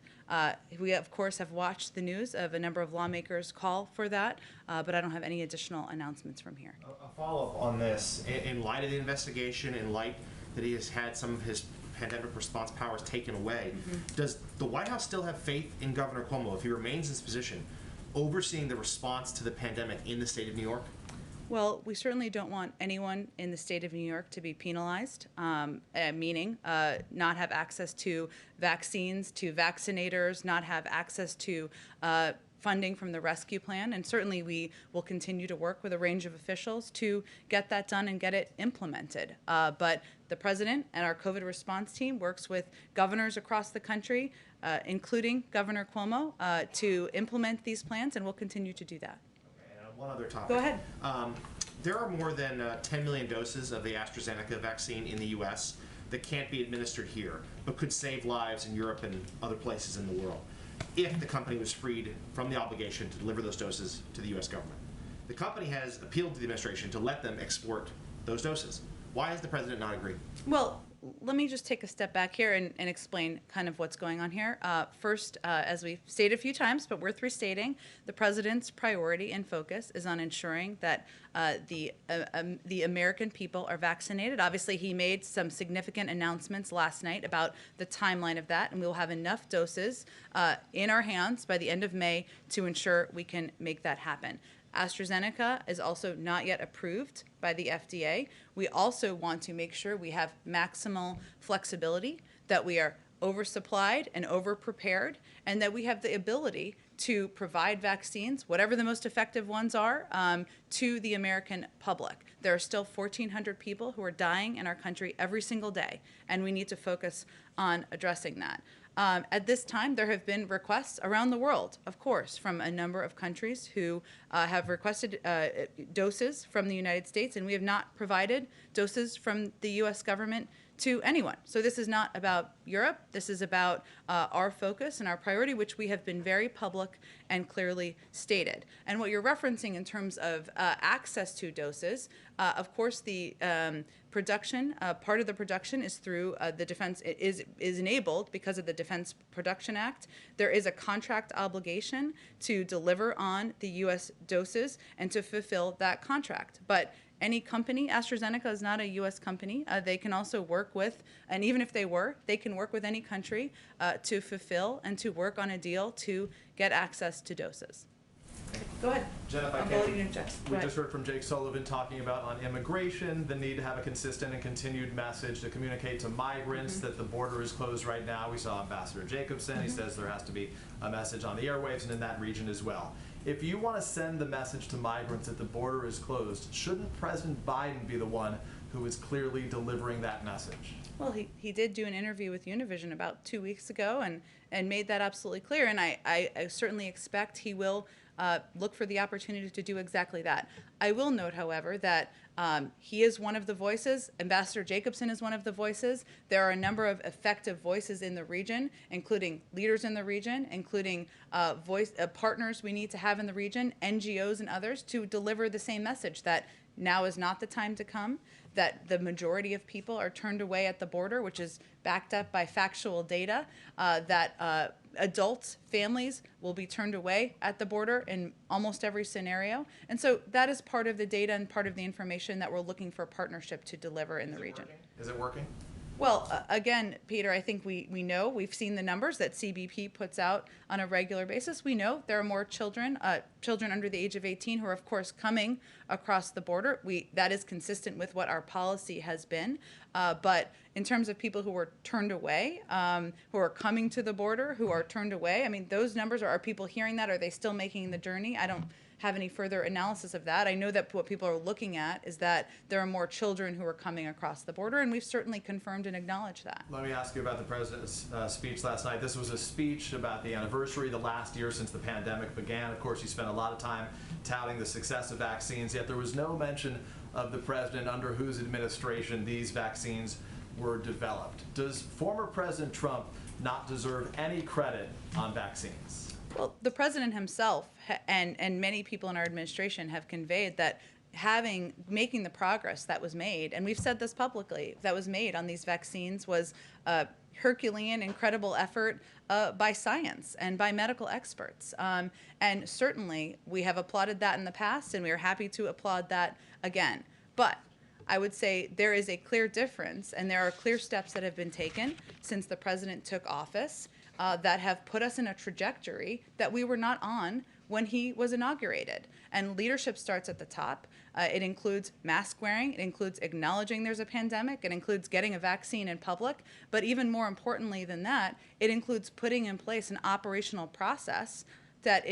[SPEAKER 7] We, of course, have watched the news of a number of lawmakers call for that, but I don't have any additional announcements from here.
[SPEAKER 11] A follow-up on this. In light of the investigation, in light that he has had some of his pandemic response powers taken away, does the White House still have faith in Governor Cuomo if he remains in his position, overseeing the response to the pandemic in the state of New York?
[SPEAKER 7] Well, we certainly don't want anyone in the state of New York to be penalized, meaning not have access to vaccines, to vaccinators, not have access to funding from the rescue plan. And certainly we will continue to work with a range of officials to get that done and get it implemented. But the president and our COVID response team works with governors across the country, including Governor Cuomo, to implement these plans, and we'll continue to do that.
[SPEAKER 11] One other topic.
[SPEAKER 7] Go ahead.
[SPEAKER 11] There are more than 10 million doses of the AstraZeneca vaccine in the U.S. that can't be administered here, but could save lives in Europe and other places in the world if the company was freed from the obligation to deliver those doses to the U.S. government. The company has appealed to the administration to let them export those doses. Why has the president not agreed?
[SPEAKER 7] Well, let me just take a step back here and explain kind of what's going on here. First, as we've stated a few times, but worth restating, the president's priority and focus is on ensuring that the American people are vaccinated. Obviously, he made some significant announcements last night about the timeline of that, and we will have enough doses in our hands by the end of May to ensure we can make that happen. AstraZeneca is also not yet approved by the FDA. We also want to make sure we have maximal flexibility, that we are oversupplied and overprepared, and that we have the ability to provide vaccines, whatever the most effective ones are, to the American public. There are still 1,400 people who are dying in our country every single day, and we need to focus on addressing that. At this time, there have been requests around the world, of course, from a number of countries who have requested doses from the United States, and we have not provided doses from the U.S. government to anyone. So this is not about Europe. This is about our focus and our priority, which we have been very public and clearly stated. And what you're referencing in terms of access to doses, of course, the production, part of the production is through the defense, is enabled because of the Defense Production Act. There is a contract obligation to deliver on the U.S. doses and to fulfill that contract. But any company, AstraZeneca is not a U.S. company. They can also work with, and even if they were, they can work with any country to fulfill and to work on a deal to get access to doses. Go ahead.
[SPEAKER 10] Jen, if I
[SPEAKER 7] I'm
[SPEAKER 10] can,
[SPEAKER 7] voting in Jeff.
[SPEAKER 10] we just heard from Jake Sullivan talking about on immigration, the need to have a consistent and continued message to communicate to migrants that the border is closed right now. We saw Ambassador Jacobson. He says there has to be a message on the airwaves and in that region as well. If you want to send the message to migrants that the border is closed, shouldn't President Biden be the one who is clearly delivering that message?
[SPEAKER 7] Well, he did do an interview with Univision about 2 weeks ago and made that absolutely clear. And I certainly expect he will look for the opportunity to do exactly that. I will note, however, that he is one of the voices. Ambassador Jacobson is one of the voices. There are a number of effective voices in the region, including leaders in the region, including partners we need to have in the region, NGOs and others, to deliver the same message that now is not the time to come, that the majority of people are turned away at the border, which is backed up by factual data, that adults, families will be turned away at the border in almost every scenario. And so that is part of the data and part of the information that we're looking for partnership to deliver in the region.
[SPEAKER 10] Is it working?
[SPEAKER 7] Well, again, Peter, I think we know, we've seen the numbers that CBP puts out on a regular basis. We know there are more children under the age of 18 who are, of course, coming across the border. That is consistent with what our policy has been. But in terms of people who are turned away, who are coming to the border, who are turned away, I mean, those numbers, are people hearing that? Are they still making the journey? I don't have any further analysis of that. I know that what people are looking at is that there are more children who are coming across the border, and we've certainly confirmed and acknowledged that.
[SPEAKER 10] Let me ask you about the president's speech last night. This was a speech about the anniversary, the last year since the pandemic began. Of course, he spent a lot of time touting the success of vaccines, yet there was no mention of the president under whose administration these vaccines were developed. Does former President Trump not deserve any credit on vaccines?
[SPEAKER 7] Well, the president himself and many people in our administration have conveyed that making the progress that was made, and we've said this publicly, that was made on these vaccines was a Herculean, incredible effort by science and by medical experts. And certainly we have applauded that in the past, and we are happy to applaud that again. But I would say there is a clear difference, and there are clear steps that have been taken since the president took office that have put us in a trajectory that we were not on when he was inaugurated. And leadership starts at the top. It includes mask wearing, it includes acknowledging there's a pandemic, it includes getting a vaccine in public, but even more importantly than that, it includes putting in place an operational process that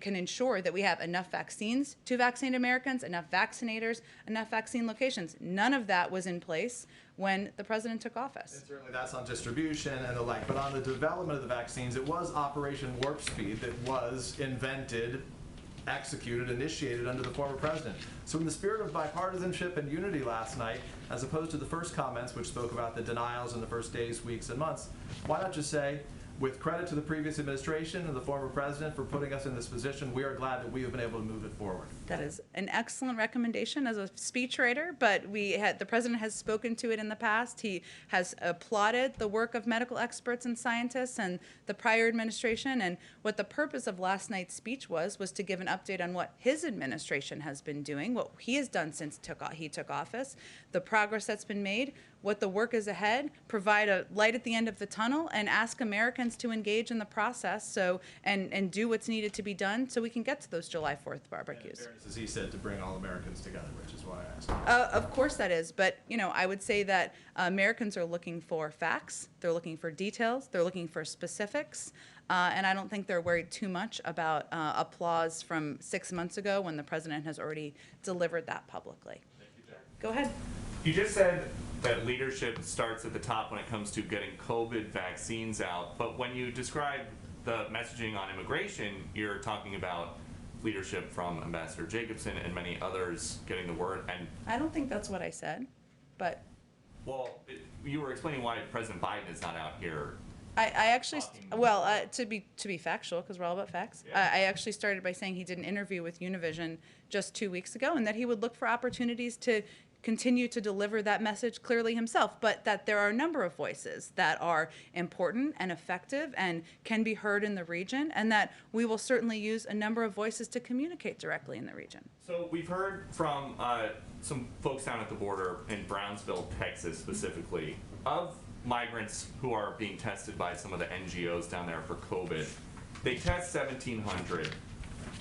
[SPEAKER 7] can ensure that we have enough vaccines to vaccinate Americans, enough vaccinators, enough vaccine locations. None of that was in place when the president took office.
[SPEAKER 10] And certainly that's on distribution and the like, but on the development of the vaccines, it was Operation Warp Speed that was invented, executed, initiated under the former president. So in the spirit of bipartisanship and unity last night, as opposed to the first comments which spoke about the denials in the first days, weeks, and months, why not just say, with credit to the previous administration and the former president for putting us in this position, we are glad that we have been able to move it forward.
[SPEAKER 7] That is an excellent recommendation as a speechwriter, but the president has spoken to it in the past. He has applauded the work of medical experts and scientists and the prior administration. And what the purpose of last night's speech was to give an update on what his administration has been doing, what he has done since he took office, the progress that's been made, what the work is ahead, provide a light at the end of the tunnel, and ask Americans to engage in the process and do what's needed to be done so we can get to those July 4th barbecues.
[SPEAKER 10] And in fairness, as he said, to bring all Americans together, which is why I asked.
[SPEAKER 7] Of course that is, but I would say that Americans are looking for facts, they're looking for details, they're looking for specifics, and I don't think they're worried too much about applause from 6 months ago when the president has already delivered that publicly.
[SPEAKER 15] Thank you, Jen.
[SPEAKER 7] Go ahead.
[SPEAKER 15] You just said that leadership starts at the top when it comes to getting COVID vaccines out, but when you describe the messaging on immigration, you're talking about leadership from Ambassador Jacobson and many others getting the word. And
[SPEAKER 7] I don't think that's what I said, but
[SPEAKER 15] you were explaining why President Biden is not out here.
[SPEAKER 7] I actually, to be factual, because we're all about facts, I actually started by saying he did an interview with Univision just 2 weeks ago, and that he would look for opportunities to continue to deliver that message clearly himself, but that there are a number of voices that are important and effective and can be heard in the region, and that we will certainly use a number of voices to communicate directly in the region.
[SPEAKER 15] So we've heard from some folks down at the border in Brownsville, Texas specifically, of migrants who are being tested by some of the NGOs down there for COVID. They test 1,700.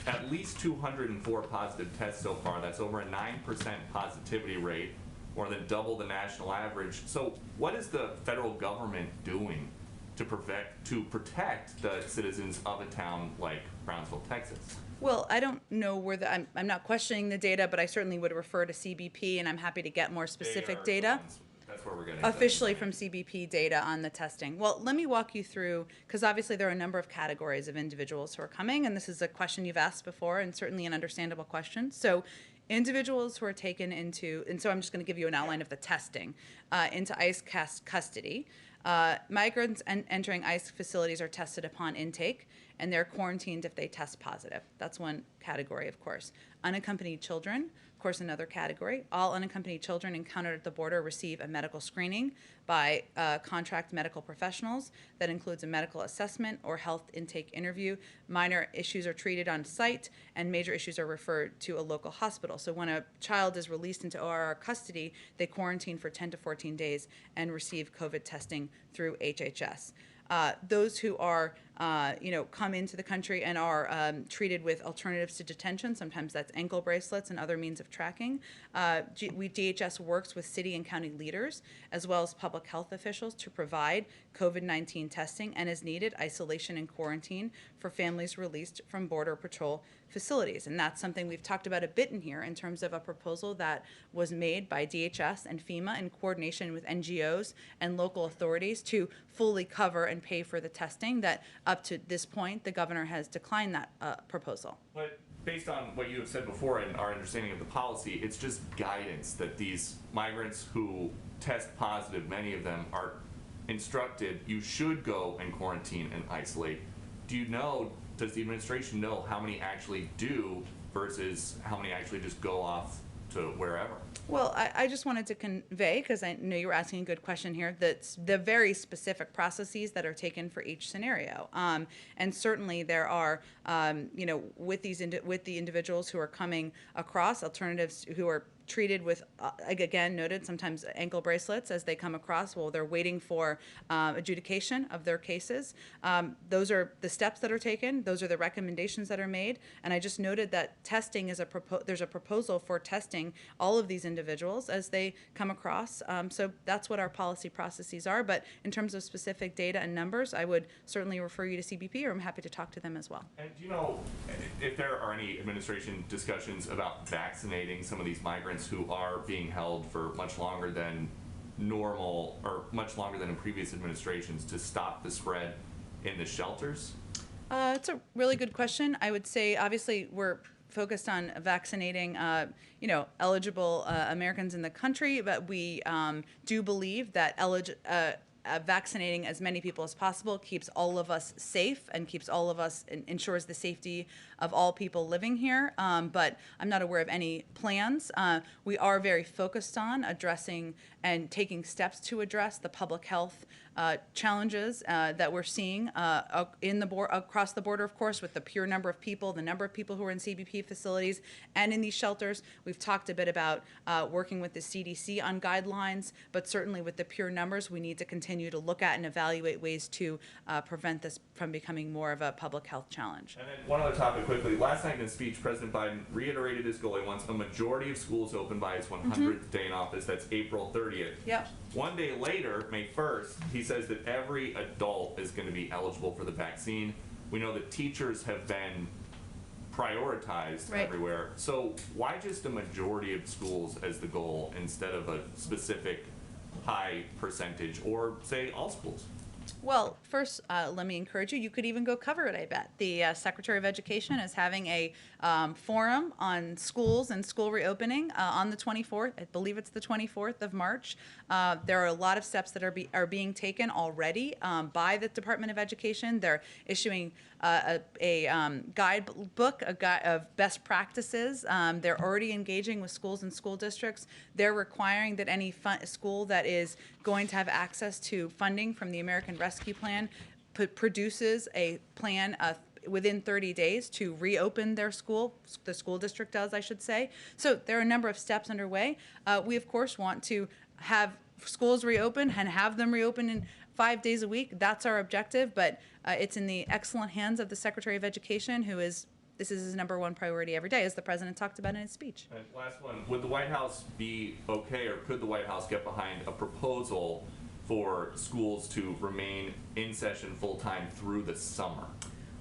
[SPEAKER 15] At least 204 positive tests so far. That's over a 9% positivity rate, more than double the national average. So what is the federal government doing to protect the citizens of a town like Brownsville, Texas?
[SPEAKER 7] Well, I don't know where I'm not questioning the data, but I certainly would refer to CBP, and I'm happy to get more specific data.
[SPEAKER 15] That's where we're getting
[SPEAKER 7] officially from CBP data on the testing. Well, let me walk you through, because obviously there are a number of categories of individuals who are coming, and this is a question you've asked before, and certainly an understandable question. So individuals who are taken into, and so I'm just going to give you an outline of the testing, into ICE custody. Migrants entering ICE facilities are tested upon intake, and they're quarantined if they test positive. That's one category, of course. Unaccompanied children, of course, another category. All unaccompanied children encountered at the border receive a medical screening by contract medical professionals. That includes a medical assessment or health intake interview. Minor issues are treated on site, and major issues are referred to a local hospital. So when a child is released into ORR custody, they quarantine for 10 to 14 days and receive COVID testing through HHS. Those who are, come into the country and are treated with alternatives to detention, sometimes that's ankle bracelets and other means of tracking. DHS works with city and county leaders as well as public health officials to provide COVID-19 testing and, as needed, isolation and quarantine for families released from Border Patrol facilities. And that's something we've talked about a bit in here in terms of a proposal that was made by DHS and FEMA in coordination with NGOs and local authorities to fully cover and pay for the testing. That up to this point, the governor has declined that proposal.
[SPEAKER 15] But based on what you have said before and our understanding of the policy, it's just guidance that these migrants who test positive, many of them are instructed you should go and quarantine and isolate. Does the administration know how many actually do versus how many actually just go off to wherever?
[SPEAKER 7] Well, I just wanted to convey, because I know you were asking a good question here, that the very specific processes that are taken for each scenario. And certainly there are, with the individuals who are coming across, alternatives who are treated with, again, noted, sometimes ankle bracelets as they come across while they're waiting for adjudication of their cases. Those are the steps that are taken. Those are the recommendations that are made. And I just noted that testing is there's a proposal for testing all of these individuals as they come across. So that's what our policy processes are. But in terms of specific data and numbers, I would certainly refer you to CBP, or I'm happy to talk to them as well.
[SPEAKER 15] And do you know if there are any administration discussions about vaccinating some of these migrants who are being held for much longer than normal, or much longer than in previous administrations, to stop the spread in the shelters?
[SPEAKER 7] It's a really good question. I would say, obviously, we're focused on vaccinating, eligible Americans in the country, but we do believe that vaccinating as many people as possible keeps all of us safe and keeps all of us, ensures the safety of all people living here. But I'm not aware of any plans. We are very focused on addressing and taking steps to address the public health challenges that we're seeing across the border, of course, with the pure number of people, the number of people who are in CBP facilities and in these shelters. We've talked a bit about working with the CDC on guidelines, but certainly with the pure numbers, we need to continue to look at and evaluate ways to prevent this from becoming more of a public health challenge.
[SPEAKER 15] And then one other topic quickly. Last night in his speech, President Biden reiterated his goal. He wants a majority of schools open by his 100th day in office. That's April 30th.
[SPEAKER 7] Yep.
[SPEAKER 15] One day later, May 1st, he says that every adult is going to be eligible for the vaccine. We know that teachers have been prioritized everywhere. So why just a majority of schools as the goal instead of a specific high percentage, or say all schools?
[SPEAKER 7] Well, first, let me encourage you. You could even go cover it, I bet. The Secretary of Education is having a forum on schools and school reopening on the 24th. I believe it's the 24th of March. There are a lot of steps that are being taken already by the Department of Education. They're issuing a guidebook of best practices. They're already engaging with schools and school districts. They're requiring that any school that is going to have access to funding from the American Rescue Plan produces a plan within 30 days to reopen their school. The school district does, I should say. So there are a number of steps underway. We, of course, want to have schools reopen and have them reopen in 5 days a week. That's our objective, but it's in the excellent hands of the Secretary of Education, this is his #1 priority every day, as the president talked about in his speech.
[SPEAKER 15] And last one, would the White House be okay, or could the White House get behind a proposal for schools to remain in session full-time through the summer?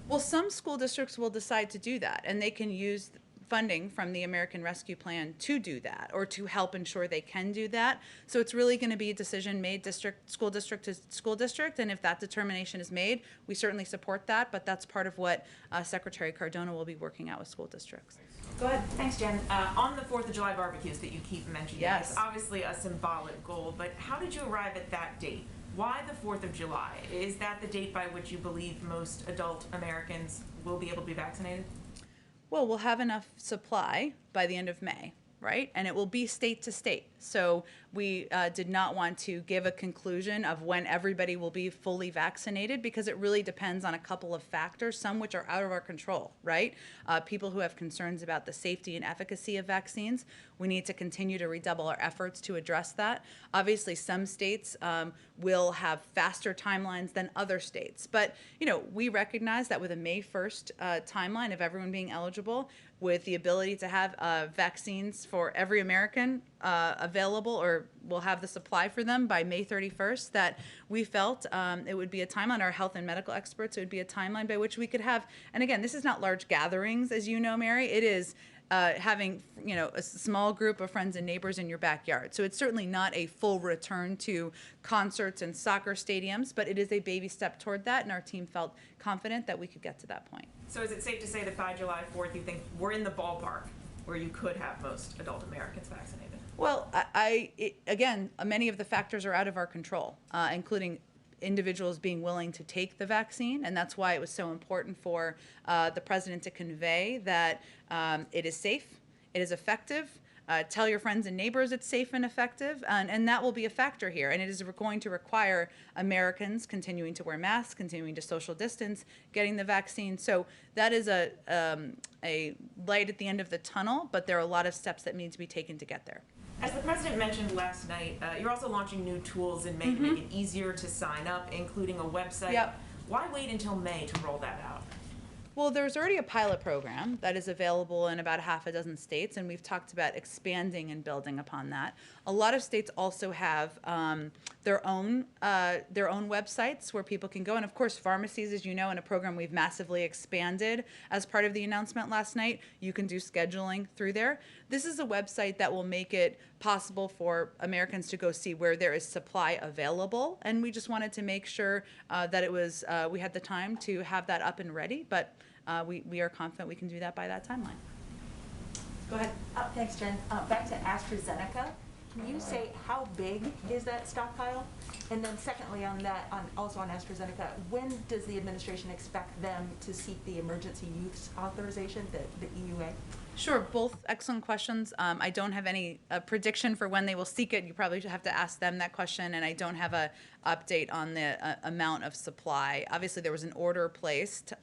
[SPEAKER 7] Well, some school districts will decide to do that, and they can use funding from the American Rescue Plan to do that, or to help ensure they can do that. So it's really going to be a decision made school district to school district, and if that determination is made, we certainly support that, but that's part of what Secretary Cardona will be working out with school districts.
[SPEAKER 13] Go ahead. Thanks, Jen. On the 4th of July barbecues that you keep mentioning,
[SPEAKER 7] yes,
[SPEAKER 13] it's obviously a symbolic goal, but how did you arrive at that date? Why the 4th of July? Is that the date by which you believe most adult Americans will be able to be vaccinated?
[SPEAKER 7] Well, we'll have enough supply by the end of May, right? And it will be state to state. So we did not want to give a conclusion of when everybody will be fully vaccinated, because it really depends on a couple of factors, some which are out of our control, right? People who have concerns about the safety and efficacy of vaccines, we need to continue to redouble our efforts to address that. Obviously, some states will have faster timelines than other states. But, we recognize that with a May 1st timeline of everyone being eligible, with the ability to have vaccines for every American available, or we'll have the supply for them by May 31st, that we felt it would be a timeline, our health and medical experts, it would be a timeline by which we could have, and again, this is not large gatherings, as you know, Mary, it is having a small group of friends and neighbors in your backyard. So it's certainly not a full return to concerts and soccer stadiums, but it is a baby step toward that, and our team felt confident that we could get to that point.
[SPEAKER 13] So is it safe to say that by July 4th you think we're in the ballpark where you could have most adult Americans vaccinated?
[SPEAKER 7] Well, again, many of the factors are out of our control, including individuals being willing to take the vaccine, and that's why it was so important for the president to convey that it is safe, it is effective, tell your friends and neighbors it's safe and effective, and that will be a factor here. And it is going to require Americans continuing to wear masks, continuing to social distance, getting the vaccine. So that is a light at the end of the tunnel, but there are a lot of steps that need to be taken to get there.
[SPEAKER 13] As the president mentioned last night, you're also launching new tools in May to make it easier to sign up, including a website.
[SPEAKER 7] Yep.
[SPEAKER 13] Why wait until May to roll that out?
[SPEAKER 7] Well, there's already a pilot program that is available in about half a dozen states, and we've talked about expanding and building upon that. A lot of states also have their own websites where people can go, and of course, pharmacies, as you know, in a program we've massively expanded as part of the announcement last night. You can do scheduling through there. This is a website that will make it possible for Americans to go see where there is supply available, and we just wanted to make sure that it was we had the time to have that up and ready, but we are confident we can do that by that timeline. Go ahead.
[SPEAKER 9] Thanks, Jen. Back to AstraZeneca. Can you say how big is that stockpile? And then secondly, also on AstraZeneca, when does the administration expect them to seek the emergency use authorization, the EUA?
[SPEAKER 7] Sure, both excellent questions. I don't have any prediction for when they will seek it. You probably have to ask them that question, and I don't have a update on the amount of supply. Obviously, there was an order placed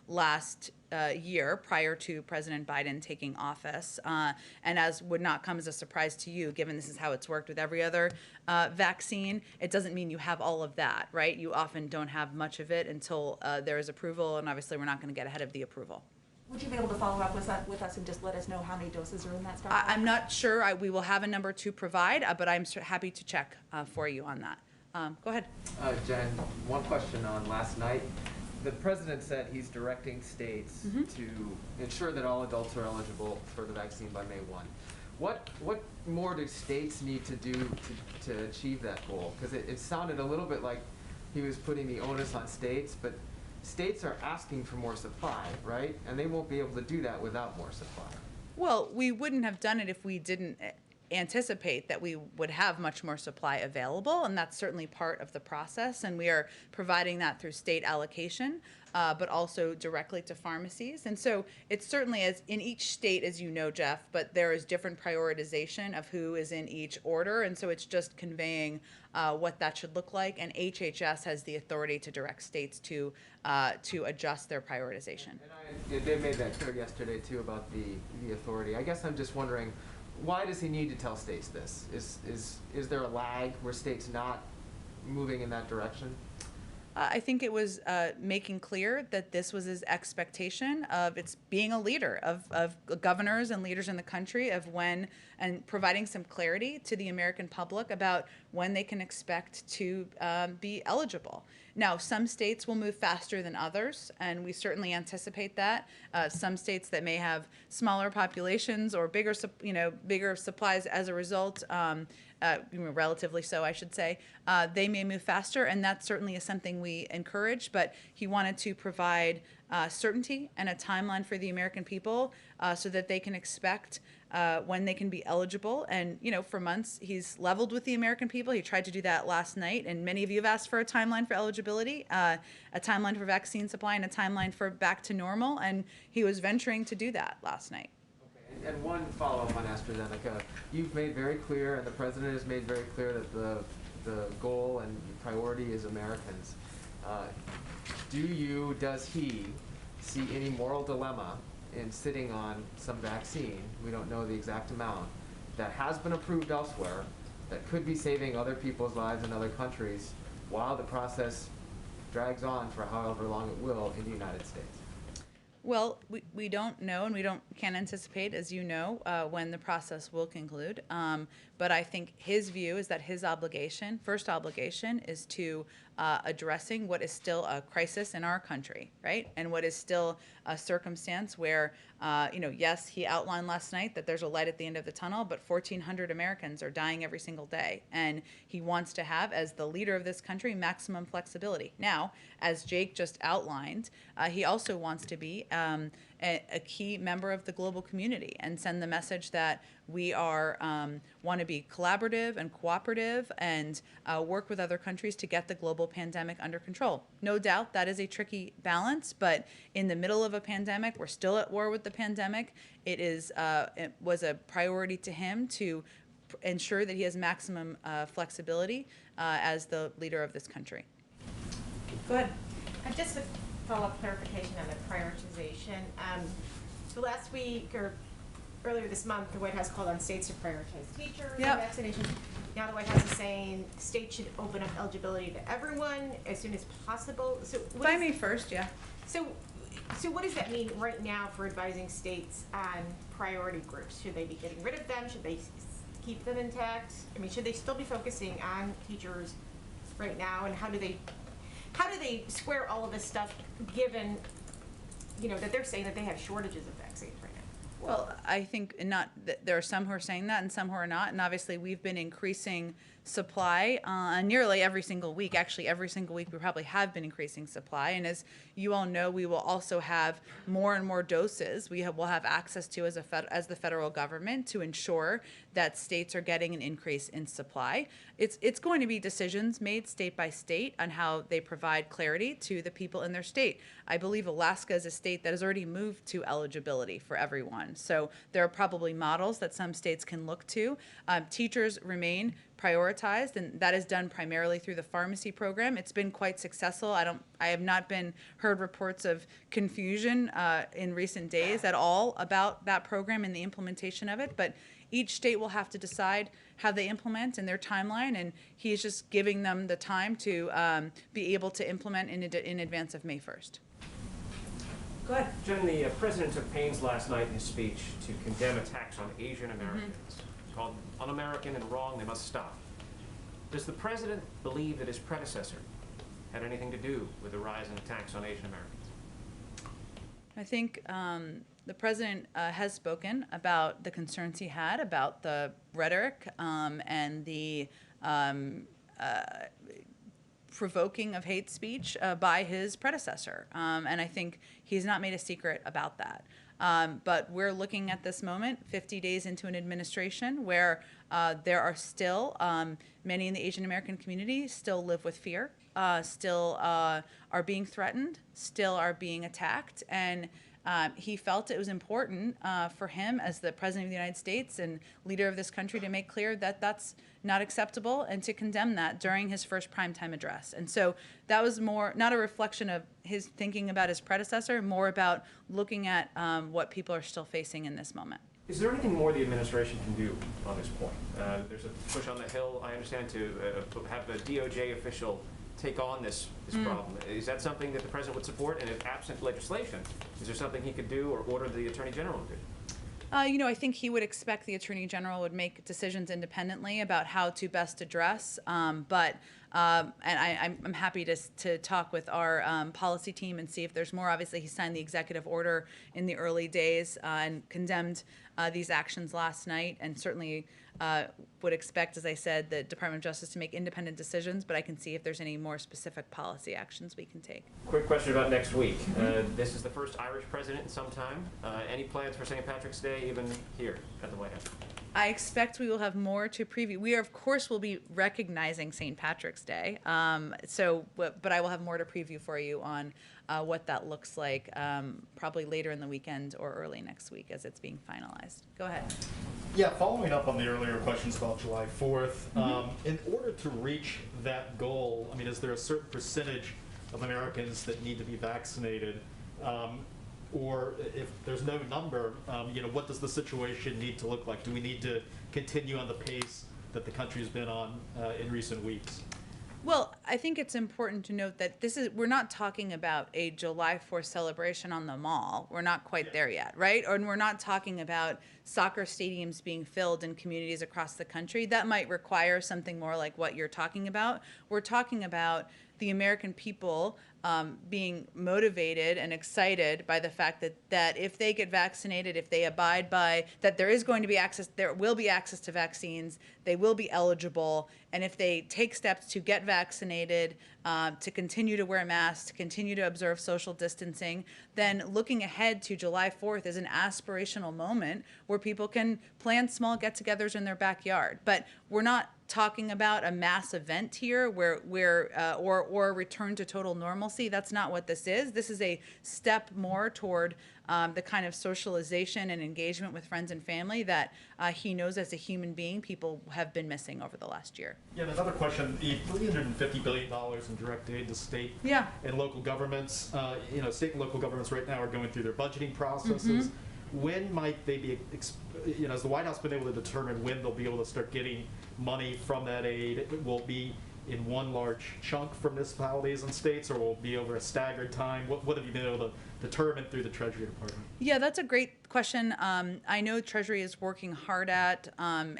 [SPEAKER 7] last year prior to President Biden taking office, and as would not come as a surprise to you, given this is how it's worked with every other vaccine, it doesn't mean you have all of that, right? You often don't have much of it until there is approval, and obviously we're not going to get ahead of the approval.
[SPEAKER 9] Would you be able to follow up with us and just let us know how many doses are in that stockpile?
[SPEAKER 7] I'm not sure. We will have a number to provide, but I'm happy to check for you on that. Go ahead.
[SPEAKER 14] Jen, one question on last night. The president said he's directing states to ensure that all adults are eligible for the vaccine by May 1. What more do states need to do to achieve that goal? Because it sounded a little bit like he was putting the onus on states, but states are asking for more supply, right? And they won't be able to do that without more supply.
[SPEAKER 7] Well, we wouldn't have done it if we didn't anticipate that we would have much more supply available, and that's certainly part of the process, and we are providing that through state allocation, but also directly to pharmacies. And so it's certainly, as in each state, as you know, Jeff, but there is different prioritization of who is in each order, and so it's just conveying what that should look like, and HHS has the authority to direct states to adjust their prioritization.
[SPEAKER 14] And they made that clear yesterday, too, about the authority. I guess I'm just wondering, why does he need to tell states this? Is there a lag where states not moving in that direction?
[SPEAKER 7] I think it was making clear that this was his expectation of its being a leader of governors and leaders in the country of when, and providing some clarity to the American public about when they can expect to be eligible. Now, some states will move faster than others, and we certainly anticipate that. Some states that may have smaller populations or bigger supplies as a result, relatively so, I should say, they may move faster, and that certainly is something we encourage. But he wanted to provide certainty and a timeline for the American people so that they can expect when they can be eligible. And, for months, he's leveled with the American people. He tried to do that last night, and many of you have asked for a timeline for eligibility, a timeline for vaccine supply, and a timeline for back to normal, and he was venturing to do that last night.
[SPEAKER 14] Okay. And one follow-up on AstraZeneca. You've made very clear, and the president has made very clear, that the goal and priority is Americans. Does he see any moral dilemma in sitting on some vaccine, we don't know the exact amount, that has been approved elsewhere, that could be saving other people's lives in other countries while the process drags on for however long it will in the United States?
[SPEAKER 7] Well, we don't know, and can't anticipate, as you know, when the process will conclude. But I think his view is that his first obligation, is to addressing what is still a crisis in our country, right? And what is still a circumstance where, yes, he outlined last night that there's a light at the end of the tunnel, but 1,400 Americans are dying every single day. And he wants to have, as the leader of this country, maximum flexibility. Now, as Jake just outlined, he also wants to be a key member of the global community and send the message that we are want to be collaborative and cooperative and work with other countries to get the global pandemic under control. No doubt that is a tricky balance, but in the middle of a pandemic, we're still at war with the pandemic. It was a priority to him to ensure that he has maximum flexibility as the leader of this country.
[SPEAKER 13] Good. Just a follow-up clarification on the prioritization. So last week or earlier this month, the White House called on states to prioritize teachers and vaccinations. Now the White House is saying states should open up eligibility to everyone as soon as possible. So
[SPEAKER 7] by May 1st, yeah.
[SPEAKER 13] So what does that mean right now for advising states on priority groups? Should they be getting rid of them? Should they keep them intact? I mean, should they still be focusing on teachers right now? And how do they square all of this stuff given, that they're saying that they have shortages of vaccines right now?
[SPEAKER 7] Well, I think there are some who are saying that and some who are not. And obviously we've been increasing supply nearly every single week. Actually, every single week we probably have been increasing supply. And as you all know, we will also have more and more doses we'll have access to as the federal government to ensure that states are getting an increase in supply. It's going to be decisions made state by state on how they provide clarity to the people in their state. I believe Alaska is a state that has already moved to eligibility for everyone. So there are probably models that some states can look to. Teachers remain prioritized, and that is done primarily through the pharmacy program. It's been quite successful. I have not heard reports of confusion in recent days at all about that program and the implementation of it, but each state will have to decide how they implement and their timeline, and he is just giving them the time to be able to implement in advance of May 1st.
[SPEAKER 12] Go ahead. Jen, the president took pains last night in his speech to condemn attacks on Asian Americans. He called them un-American and wrong, they must stop. Does the president believe that his predecessor had anything to do with the rise in attacks on Asian Americans?
[SPEAKER 7] I think the president has spoken about the concerns he had about the rhetoric and the provoking of hate speech by his predecessor. And I think he's not made a secret about that. But we're looking at this moment, 50 days into an administration where there are still, many in the Asian American community still live with fear, still are being threatened, still are being attacked. And he felt it was important for him as the President of the United States and leader of this country to make clear that that's not acceptable and to condemn that during his first primetime address. And so that was more, not a reflection of his thinking about his predecessor, more about looking at what people are still facing in this moment.
[SPEAKER 12] Is there anything more the administration can do on this point? There's a push on the Hill, I understand, to have a DOJ official take on this problem. Is that something that the president would support? And if absent legislation, is there something he could do or order the Attorney General to do?
[SPEAKER 7] I think he would expect the Attorney General would make decisions independently about how to best address, and I'm happy to talk with our policy team and see if there's more. Obviously, he signed the executive order in the early days and condemned these actions last night, and certainly would expect, as I said, the Department of Justice to make independent decisions, but I can see if there's any more specific policy actions we can take.
[SPEAKER 12] Quick question about next week. This is the first Irish president in some time. Any plans for St. Patrick's Day, even here at the White House?
[SPEAKER 7] I expect we will have more to preview. We, of course, will be recognizing St. Patrick's Day, but I will have more to preview for you on what that looks like probably later in the weekend or early next week as it's being finalized. Go ahead.
[SPEAKER 10] Yeah, following up on the earlier questions about July 4th, in order to reach that goal, I mean, is there a certain percentage of Americans that need to be vaccinated? Or if there's no number, what does the situation need to look like? Do we need to continue on the pace that the country's been on in recent weeks?
[SPEAKER 7] Well, I think it's important to note that we're not talking about a July 4th celebration on the mall. We're not quite there yet, right? Or we're not talking about soccer stadiums being filled in communities across the country. That might require something more like what you're talking about. We're talking about the American people being motivated and excited by the fact that if they get vaccinated, if they abide by that there will be access to vaccines, they will be eligible, and if they take steps to get vaccinated to continue to wear masks, to continue to observe social distancing, then looking ahead to July 4th is an aspirational moment where people can plan small get-togethers in their backyard. But we're not talking about a mass event here or a return to total normalcy. That's not what this is. This is a step more toward the kind of socialization and engagement with friends and family that he knows as a human being people have been missing over the last year.
[SPEAKER 6] Yeah, and another question, the $350 billion in direct aid to state and local governments. State and local governments right now are going through their budgeting processes. When might they be, has the White House been able to determine when they'll be able to start getting money from that aid? Will it be in one large chunk from municipalities and states, or will it be over a staggered time? What have you been able to determine through the Treasury Department?
[SPEAKER 7] Yeah, that's a great question. I know Treasury is working hard at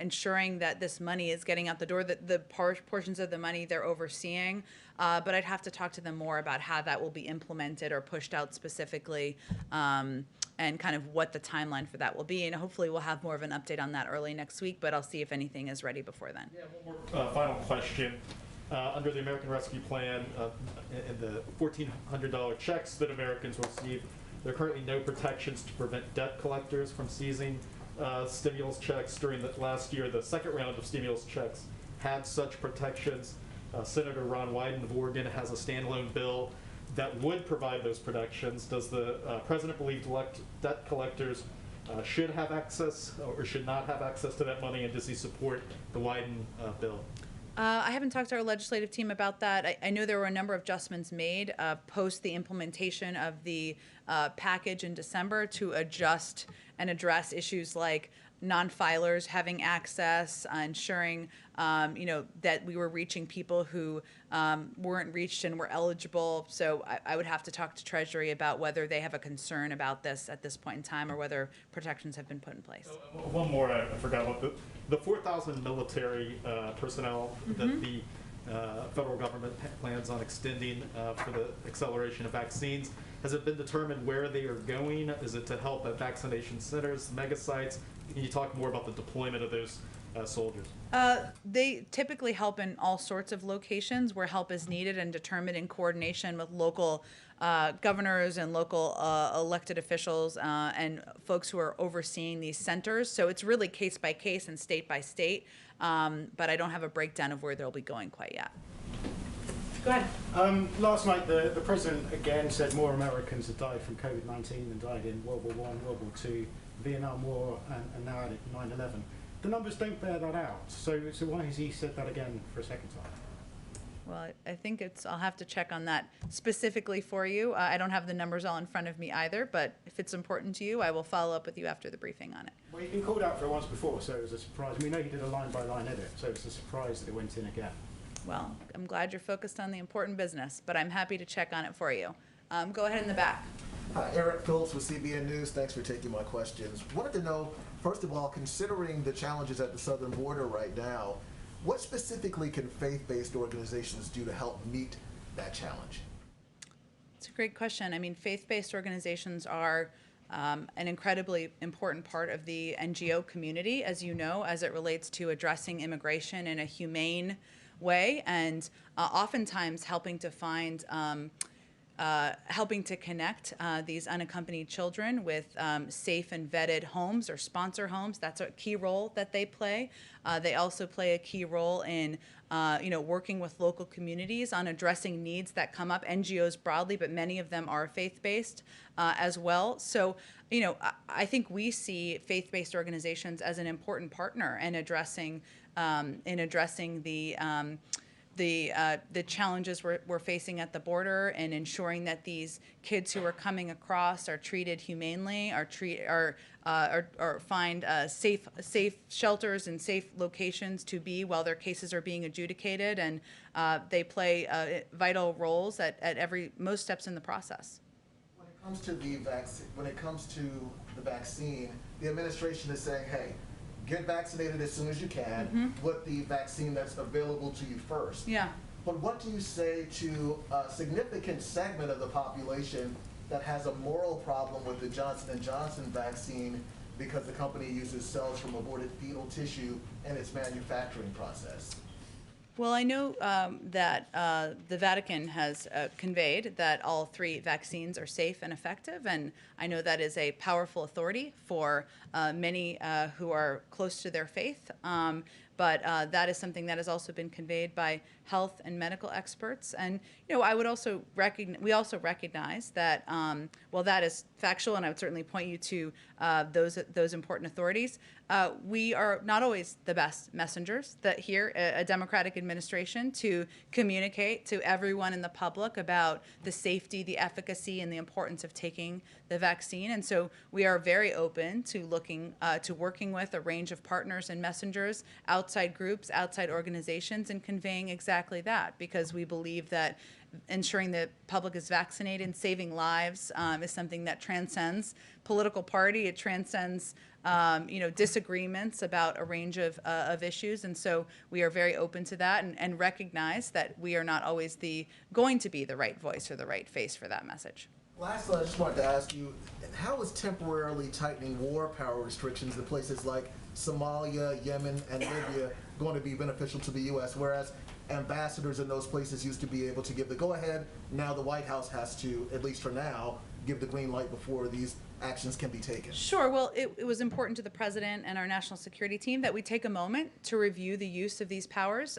[SPEAKER 7] ensuring that this money is getting out the door, the portions of the money they're overseeing. But I'd have to talk to them more about how that will be implemented or pushed out specifically, and kind of what the timeline for that will be. And hopefully we'll have more of an update on that early next week, but I'll see if anything is ready before then.
[SPEAKER 6] Yeah, one more final question. Under the American Rescue Plan and the $1,400 checks that Americans receive, there are currently no protections to prevent debt collectors from seizing stimulus checks. During the last year, the second round of stimulus checks had such protections. Senator Ron Wyden of Oregon has a standalone bill that would provide those protections. Does the president believe debt collectors should have access or should not have access to that money, and does he support the Wyden bill?
[SPEAKER 7] I haven't talked to our legislative team about that. I know there were a number of adjustments made post the implementation of the package in December to adjust and address issues like non-filers having access, ensuring that we were reaching people who weren't reached and were eligible. So I would have to talk to Treasury about whether they have a concern about this at this point in time or whether protections have been put in place.
[SPEAKER 6] One more I forgot about. The 4,000 military personnel that the federal government plans on extending for the acceleration of vaccines. Has it been determined where they are going? Is it to help at vaccination centers, mega sites? Can you talk more about the deployment of those soldiers?
[SPEAKER 7] They typically help in all sorts of locations where help is needed and determined in coordination with local governors and local elected officials and folks who are overseeing these centers. So it's really case by case and state by state, but I don't have a breakdown of where they'll be going quite yet. Go ahead.
[SPEAKER 6] Last night, the president again said more Americans have died from COVID-19 than died in World War I, World War II, Vietnam War, and now at 9/11. The numbers don't bear that out. So why has he said that again for a second time?
[SPEAKER 7] Well, I think I'll have to check on that specifically for you. I don't have the numbers all in front of me either, but if it's important to you, I will follow up with you after the briefing on it.
[SPEAKER 6] Well, you've been called out for it once before, so it was a surprise. We know he did a line-by-line edit, so it's a surprise that it went in again.
[SPEAKER 7] Well, I'm glad you're focused on the important business, but I'm happy to check on it for you. Go ahead in the back.
[SPEAKER 16] Hi, Eric Phillips with CBN News. Thanks for taking my questions. Wanted to know, first of all, considering the challenges at the southern border right now, what specifically can faith-based organizations do to help meet that challenge?
[SPEAKER 7] It's a great question. I mean, faith-based organizations are an incredibly important part of the NGO community, as you know, as it relates to addressing immigration in a humane way, and oftentimes helping to find helping to connect these unaccompanied children with safe and vetted homes or sponsor homes. That's a key role that they play. They also play a key role in working with local communities on addressing needs that come up, NGOs broadly, but many of them are faith-based as well. So, I think we see faith-based organizations as an important partner in addressing the challenges we're facing at the border, and ensuring that these kids who are coming across are treated humanely, or find safe shelters and safe locations to be while their cases are being adjudicated, and they play vital roles at most steps in the process.
[SPEAKER 16] When it comes to the vaccine, the administration is saying, hey, get vaccinated as soon as you can with the vaccine that's available to you first.
[SPEAKER 7] Yeah.
[SPEAKER 16] But what do you say to a significant segment of the population that has a moral problem with the Johnson & Johnson vaccine because the company uses cells from aborted fetal tissue in its manufacturing process?
[SPEAKER 7] Well, I know that the Vatican has conveyed that all 3 vaccines are safe and effective, and I know that is a powerful authority for many who are close to their faith. But that is something that has also been conveyed by health and medical experts. And I would also we also recognize that while that is factual, and I would certainly point you to those important authorities, we are not always the best messengers. That here, a Democratic administration, to communicate to everyone in the public about the safety, the efficacy, and the importance of taking the vaccine. And so we are very open to looking to working with a range of partners and messengers, outside groups, outside organizations, and conveying exactly that, because we believe that ensuring the public is vaccinated and saving lives is something that transcends political party. It transcends disagreements about a range of issues. And so we are very open to that and recognize that we are not always going to be the right voice or the right face for that message.
[SPEAKER 16] Lastly, I just wanted to ask you, how is temporarily tightening war power restrictions in places like Somalia, Yemen, and Libya going to be beneficial to the U.S., whereas ambassadors in those places used to be able to give the go-ahead? Now the White House has to, at least for now, give the green light before these actions can be taken.
[SPEAKER 7] Sure. Well, it was important to the president and our national security team that we take a moment to review the use of these powers,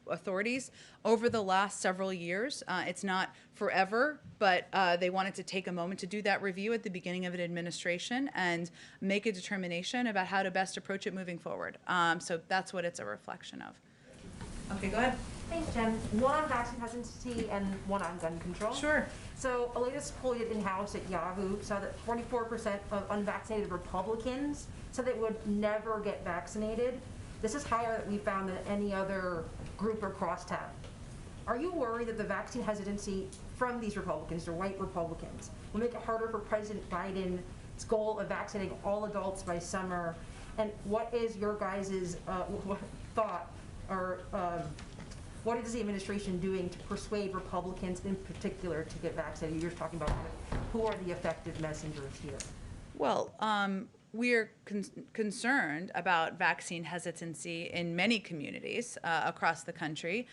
[SPEAKER 7] authorities, over the last several years. It's not forever, but they wanted to take a moment to do that review at the beginning of an administration and make a determination about how to best approach it moving forward. So that's what it's a reflection of. Okay, go ahead.
[SPEAKER 9] Thanks, Jen. One on vaccine hesitancy and one on gun control.
[SPEAKER 7] Sure.
[SPEAKER 9] So a latest poll in-house at Yahoo saw that 44% of unvaccinated Republicans said they would never get vaccinated. This is higher than we found than any other group or crosstab. Are you worried that the vaccine hesitancy from these Republicans, or white Republicans, will make it harder for President Biden's goal of vaccinating all adults by summer? And what is your guys' thought, or what is the administration doing to persuade Republicans in particular to get vaccinated? You're talking about who are the effective messengers here.
[SPEAKER 7] Well, we are concerned about vaccine hesitancy in many communities across the country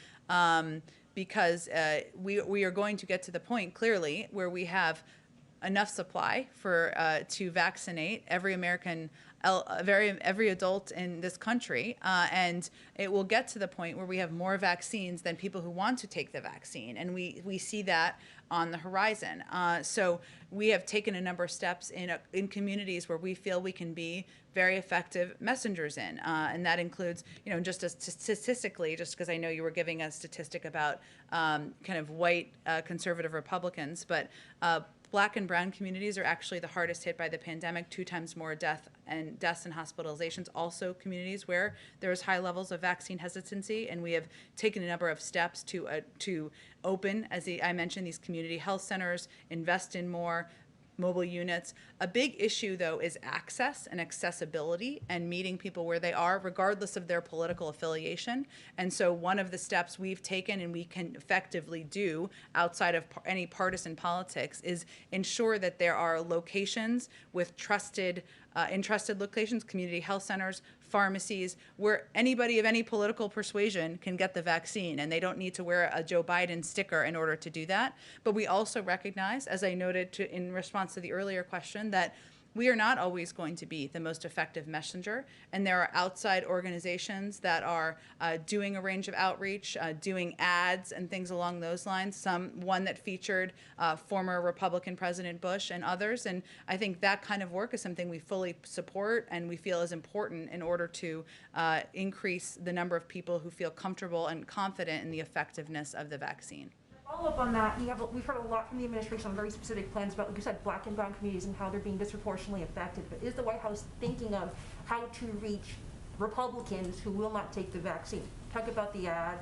[SPEAKER 7] because we are going to get to the point, clearly, where we have enough supply to vaccinate every American, every adult in this country, and it will get to the point where we have more vaccines than people who want to take the vaccine, and we see that on the horizon. So we have taken a number of steps in communities where we feel we can be very effective messengers in, and that includes, just statistically, just because I know you were giving a statistic about kind of white conservative Republicans, but Black and brown communities are actually the hardest hit by the pandemic, 2 times more deaths and hospitalizations. Also communities where there is high levels of vaccine hesitancy, and we have taken a number of steps to open, as I mentioned, these community health centers, invest in more mobile units. A big issue, though, is access and accessibility and meeting people where they are, regardless of their political affiliation. And so one of the steps we've taken and we can effectively do outside of any partisan politics is ensure that there are locations with entrusted locations, community health centers, pharmacies, where anybody of any political persuasion can get the vaccine, and they don't need to wear a Joe Biden sticker in order to do that. But we also recognize, as I noted in response to the earlier question, that we are not always going to be the most effective messenger, and there are outside organizations that are doing a range of outreach, doing ads and things along those lines, one that featured former Republican President Bush and others, and I think that kind of work is something we fully support and we feel is important in order to increase the number of people who feel comfortable and confident in the effectiveness of the vaccine.
[SPEAKER 9] Follow up on that, we've heard a lot from the administration on very specific plans about, like you said, Black and brown communities and how they're being disproportionately affected. But is the White House thinking of how to reach Republicans who will not take the vaccine? Talk about the ad.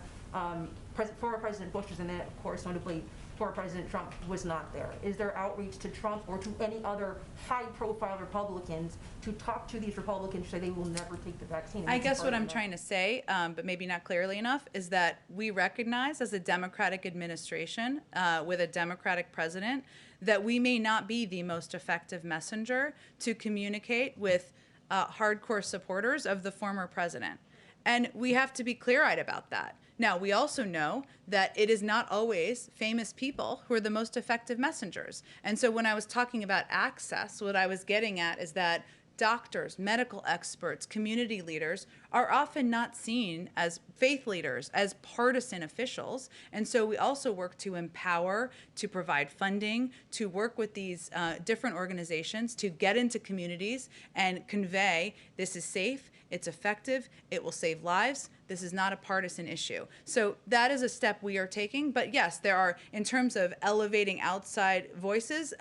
[SPEAKER 9] Former President Bush was in it, of course, notably former President Trump was not there. Is there outreach to Trump or to any other high-profile Republicans to talk to these Republicans who say they will never take the vaccine?
[SPEAKER 7] I guess what I'm trying to say, but maybe not clearly enough, is that we recognize as a Democratic administration with a Democratic president that we may not be the most effective messenger to communicate with hardcore supporters of the former president. And we have to be clear-eyed about that. Now, we also know that it is not always famous people who are the most effective messengers. And so when I was talking about access, what I was getting at is that doctors, medical experts, community leaders are often not seen as faith leaders, as partisan officials. And so we also work to empower, to provide funding, to work with these different organizations to get into communities and convey this is safe, it's effective, it will save lives. This is not a partisan issue. So that is a step we are taking. But yes, there are, in terms of elevating outside voices,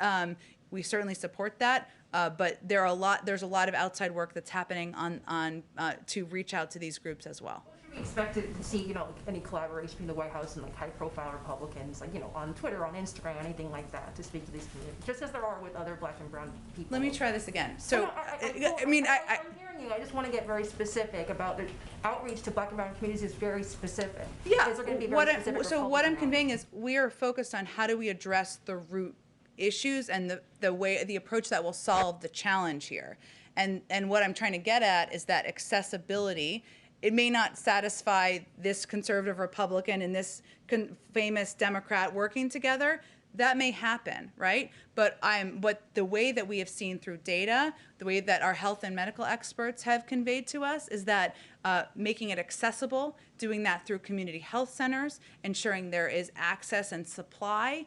[SPEAKER 7] we certainly support that. But there's a lot of outside work that's happening on to reach out to these groups as well.
[SPEAKER 9] Should we expect to see, any collaboration between the White House and high-profile Republicans, on Twitter, on Instagram, anything like that, to speak to these communities, just as there are with other Black and brown people?
[SPEAKER 7] Let me try this again. So,
[SPEAKER 9] I'm hearing you. I just want to get very specific about the outreach to Black and brown communities is very specific.
[SPEAKER 7] Yeah.
[SPEAKER 9] Is there going to be very specific?
[SPEAKER 7] So what I'm conveying is we are focused on how do we address the root issues and the approach that will solve the challenge here. And what I'm trying to get at is that accessibility. It may not satisfy this conservative Republican and this famous Democrat working together. That may happen, right? But the way that we have seen through data, the way that our health and medical experts have conveyed to us is that making it accessible, doing that through community health centers, ensuring there is access and supply,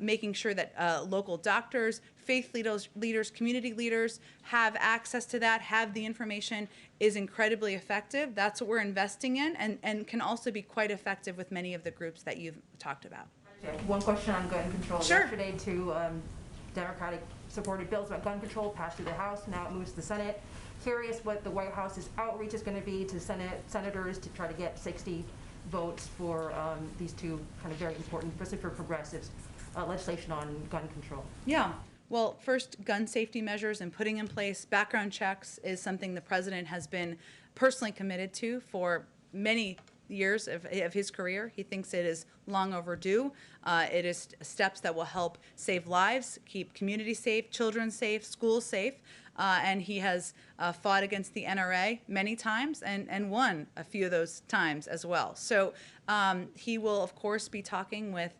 [SPEAKER 7] making sure that local doctors, faith leaders, community leaders have access to that, have the information, is incredibly effective. That's what we're investing in and can also be quite effective with many of the groups that you've talked about.
[SPEAKER 9] One question on gun control.
[SPEAKER 7] Sure.
[SPEAKER 9] Yesterday, two Democratic-supported bills about gun control passed through the House. Now it moves to the Senate. Curious what the White House's outreach is going to be to senators to try to get 60 votes for these two kind of very important, especially for progressives, legislation on gun control.
[SPEAKER 7] Yeah. Well, first, gun safety measures and putting in place background checks is something the president has been personally committed to for many years of his career. He thinks it is long overdue. It is steps that will help save lives, keep communities safe, children safe, schools safe. And he has fought against the NRA many times and won a few of those times as well. So he will, of course, be talking with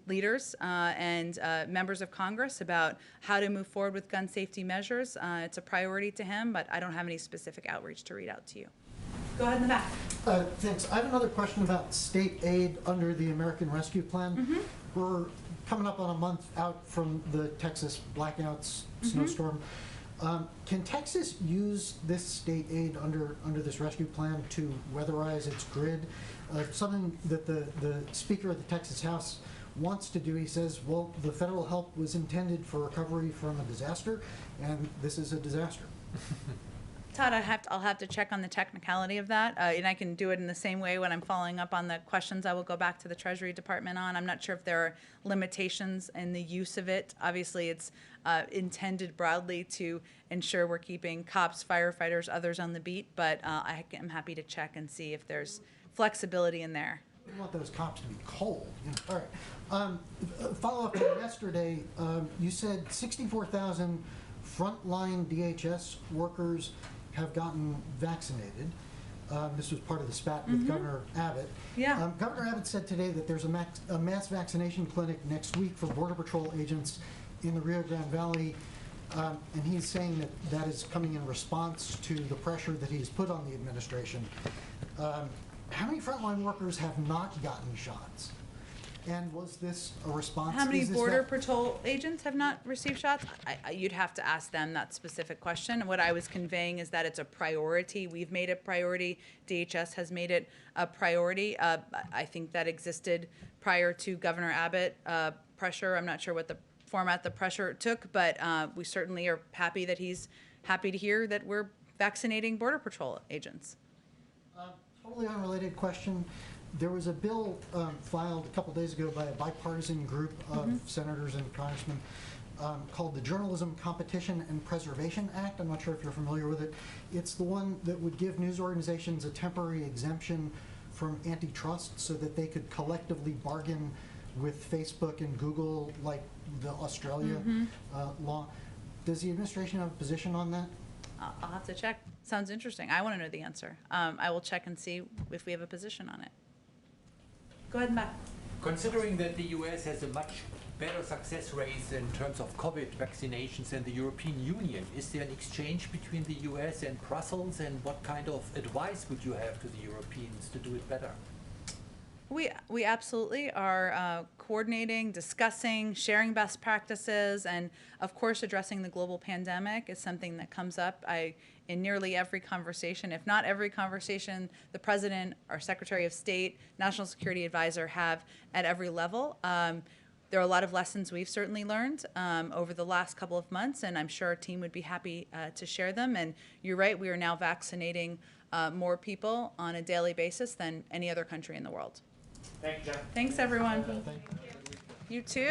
[SPEAKER 7] leaders and members of Congress about how to move forward with gun safety measures. It's a priority to him, but I don't have any specific outreach to read out to you. Go ahead in the back.
[SPEAKER 17] Thanks. I have another question about state aid under the American Rescue Plan.
[SPEAKER 7] Mm-hmm.
[SPEAKER 17] We're coming up on a month out from the Texas blackouts, snowstorm. Can Texas use this state aid under this rescue plan to weatherize its grid? Something that the Speaker of the Texas House wants to do. He says, well, the federal help was intended for recovery from a disaster, and this is a disaster.
[SPEAKER 7] Todd, I'll have to check on the technicality of that, and I can do it in the same way when I'm following up on the questions I will go back to the Treasury Department on. I'm not sure if there are limitations in the use of it. Obviously, it's intended broadly to ensure we're keeping cops, firefighters, others on the beat, but I am happy to check and see if there's flexibility in there.
[SPEAKER 17] We want those cops to be cold. All right. Follow up on yesterday, you said 64,000 frontline DHS workers have gotten vaccinated. This was part of the spat with Governor Abbott.
[SPEAKER 7] Yeah.
[SPEAKER 17] Governor Abbott said today that there's a mass vaccination clinic next week for Border Patrol agents in the Rio Grande Valley, and he's saying that is coming in response to the pressure that he's put on the administration. How many frontline workers have not gotten shots? And was this a response?
[SPEAKER 7] How many Border Patrol agents have not received shots? You'd have to ask them that specific question. What I was conveying is that it's a priority. We've made it a priority. DHS has made it a priority. I think that existed prior to Governor Abbott pressure. I'm not sure what the format the pressure took, but we certainly are happy that he's happy to hear that we're vaccinating Border Patrol agents.
[SPEAKER 17] Totally unrelated question. There was a bill filed a couple days ago by a bipartisan group of senators and congressmen called the Journalism Competition and Preservation Act. I'm not sure if you're familiar with it. It's the one that would give news organizations a temporary exemption from antitrust so that they could collectively bargain with Facebook and Google like the Australia law. Does the administration have a position on that?
[SPEAKER 7] I'll have to check. Sounds interesting. I want to know the answer. I will check and see if we have a position on it. Go ahead, Matt.
[SPEAKER 18] Considering that the US has a much better success rate in terms of COVID vaccinations than the European Union, is there an exchange between the US and Brussels, and what kind of advice would you have to the Europeans to do it better?
[SPEAKER 7] We absolutely are coordinating, discussing, sharing best practices, and of course addressing the global pandemic is something that comes up in nearly every conversation, if not every conversation the President, our Secretary of State, National Security Advisor have at every level. There are a lot of lessons we've certainly learned over the last couple of months, and I'm sure our team would be happy to share them. And you're right, we are now vaccinating more people on a daily basis than any other country in the world.
[SPEAKER 12] Thank you, Jen.
[SPEAKER 7] Thanks, everyone.
[SPEAKER 17] Thank you.
[SPEAKER 7] You too.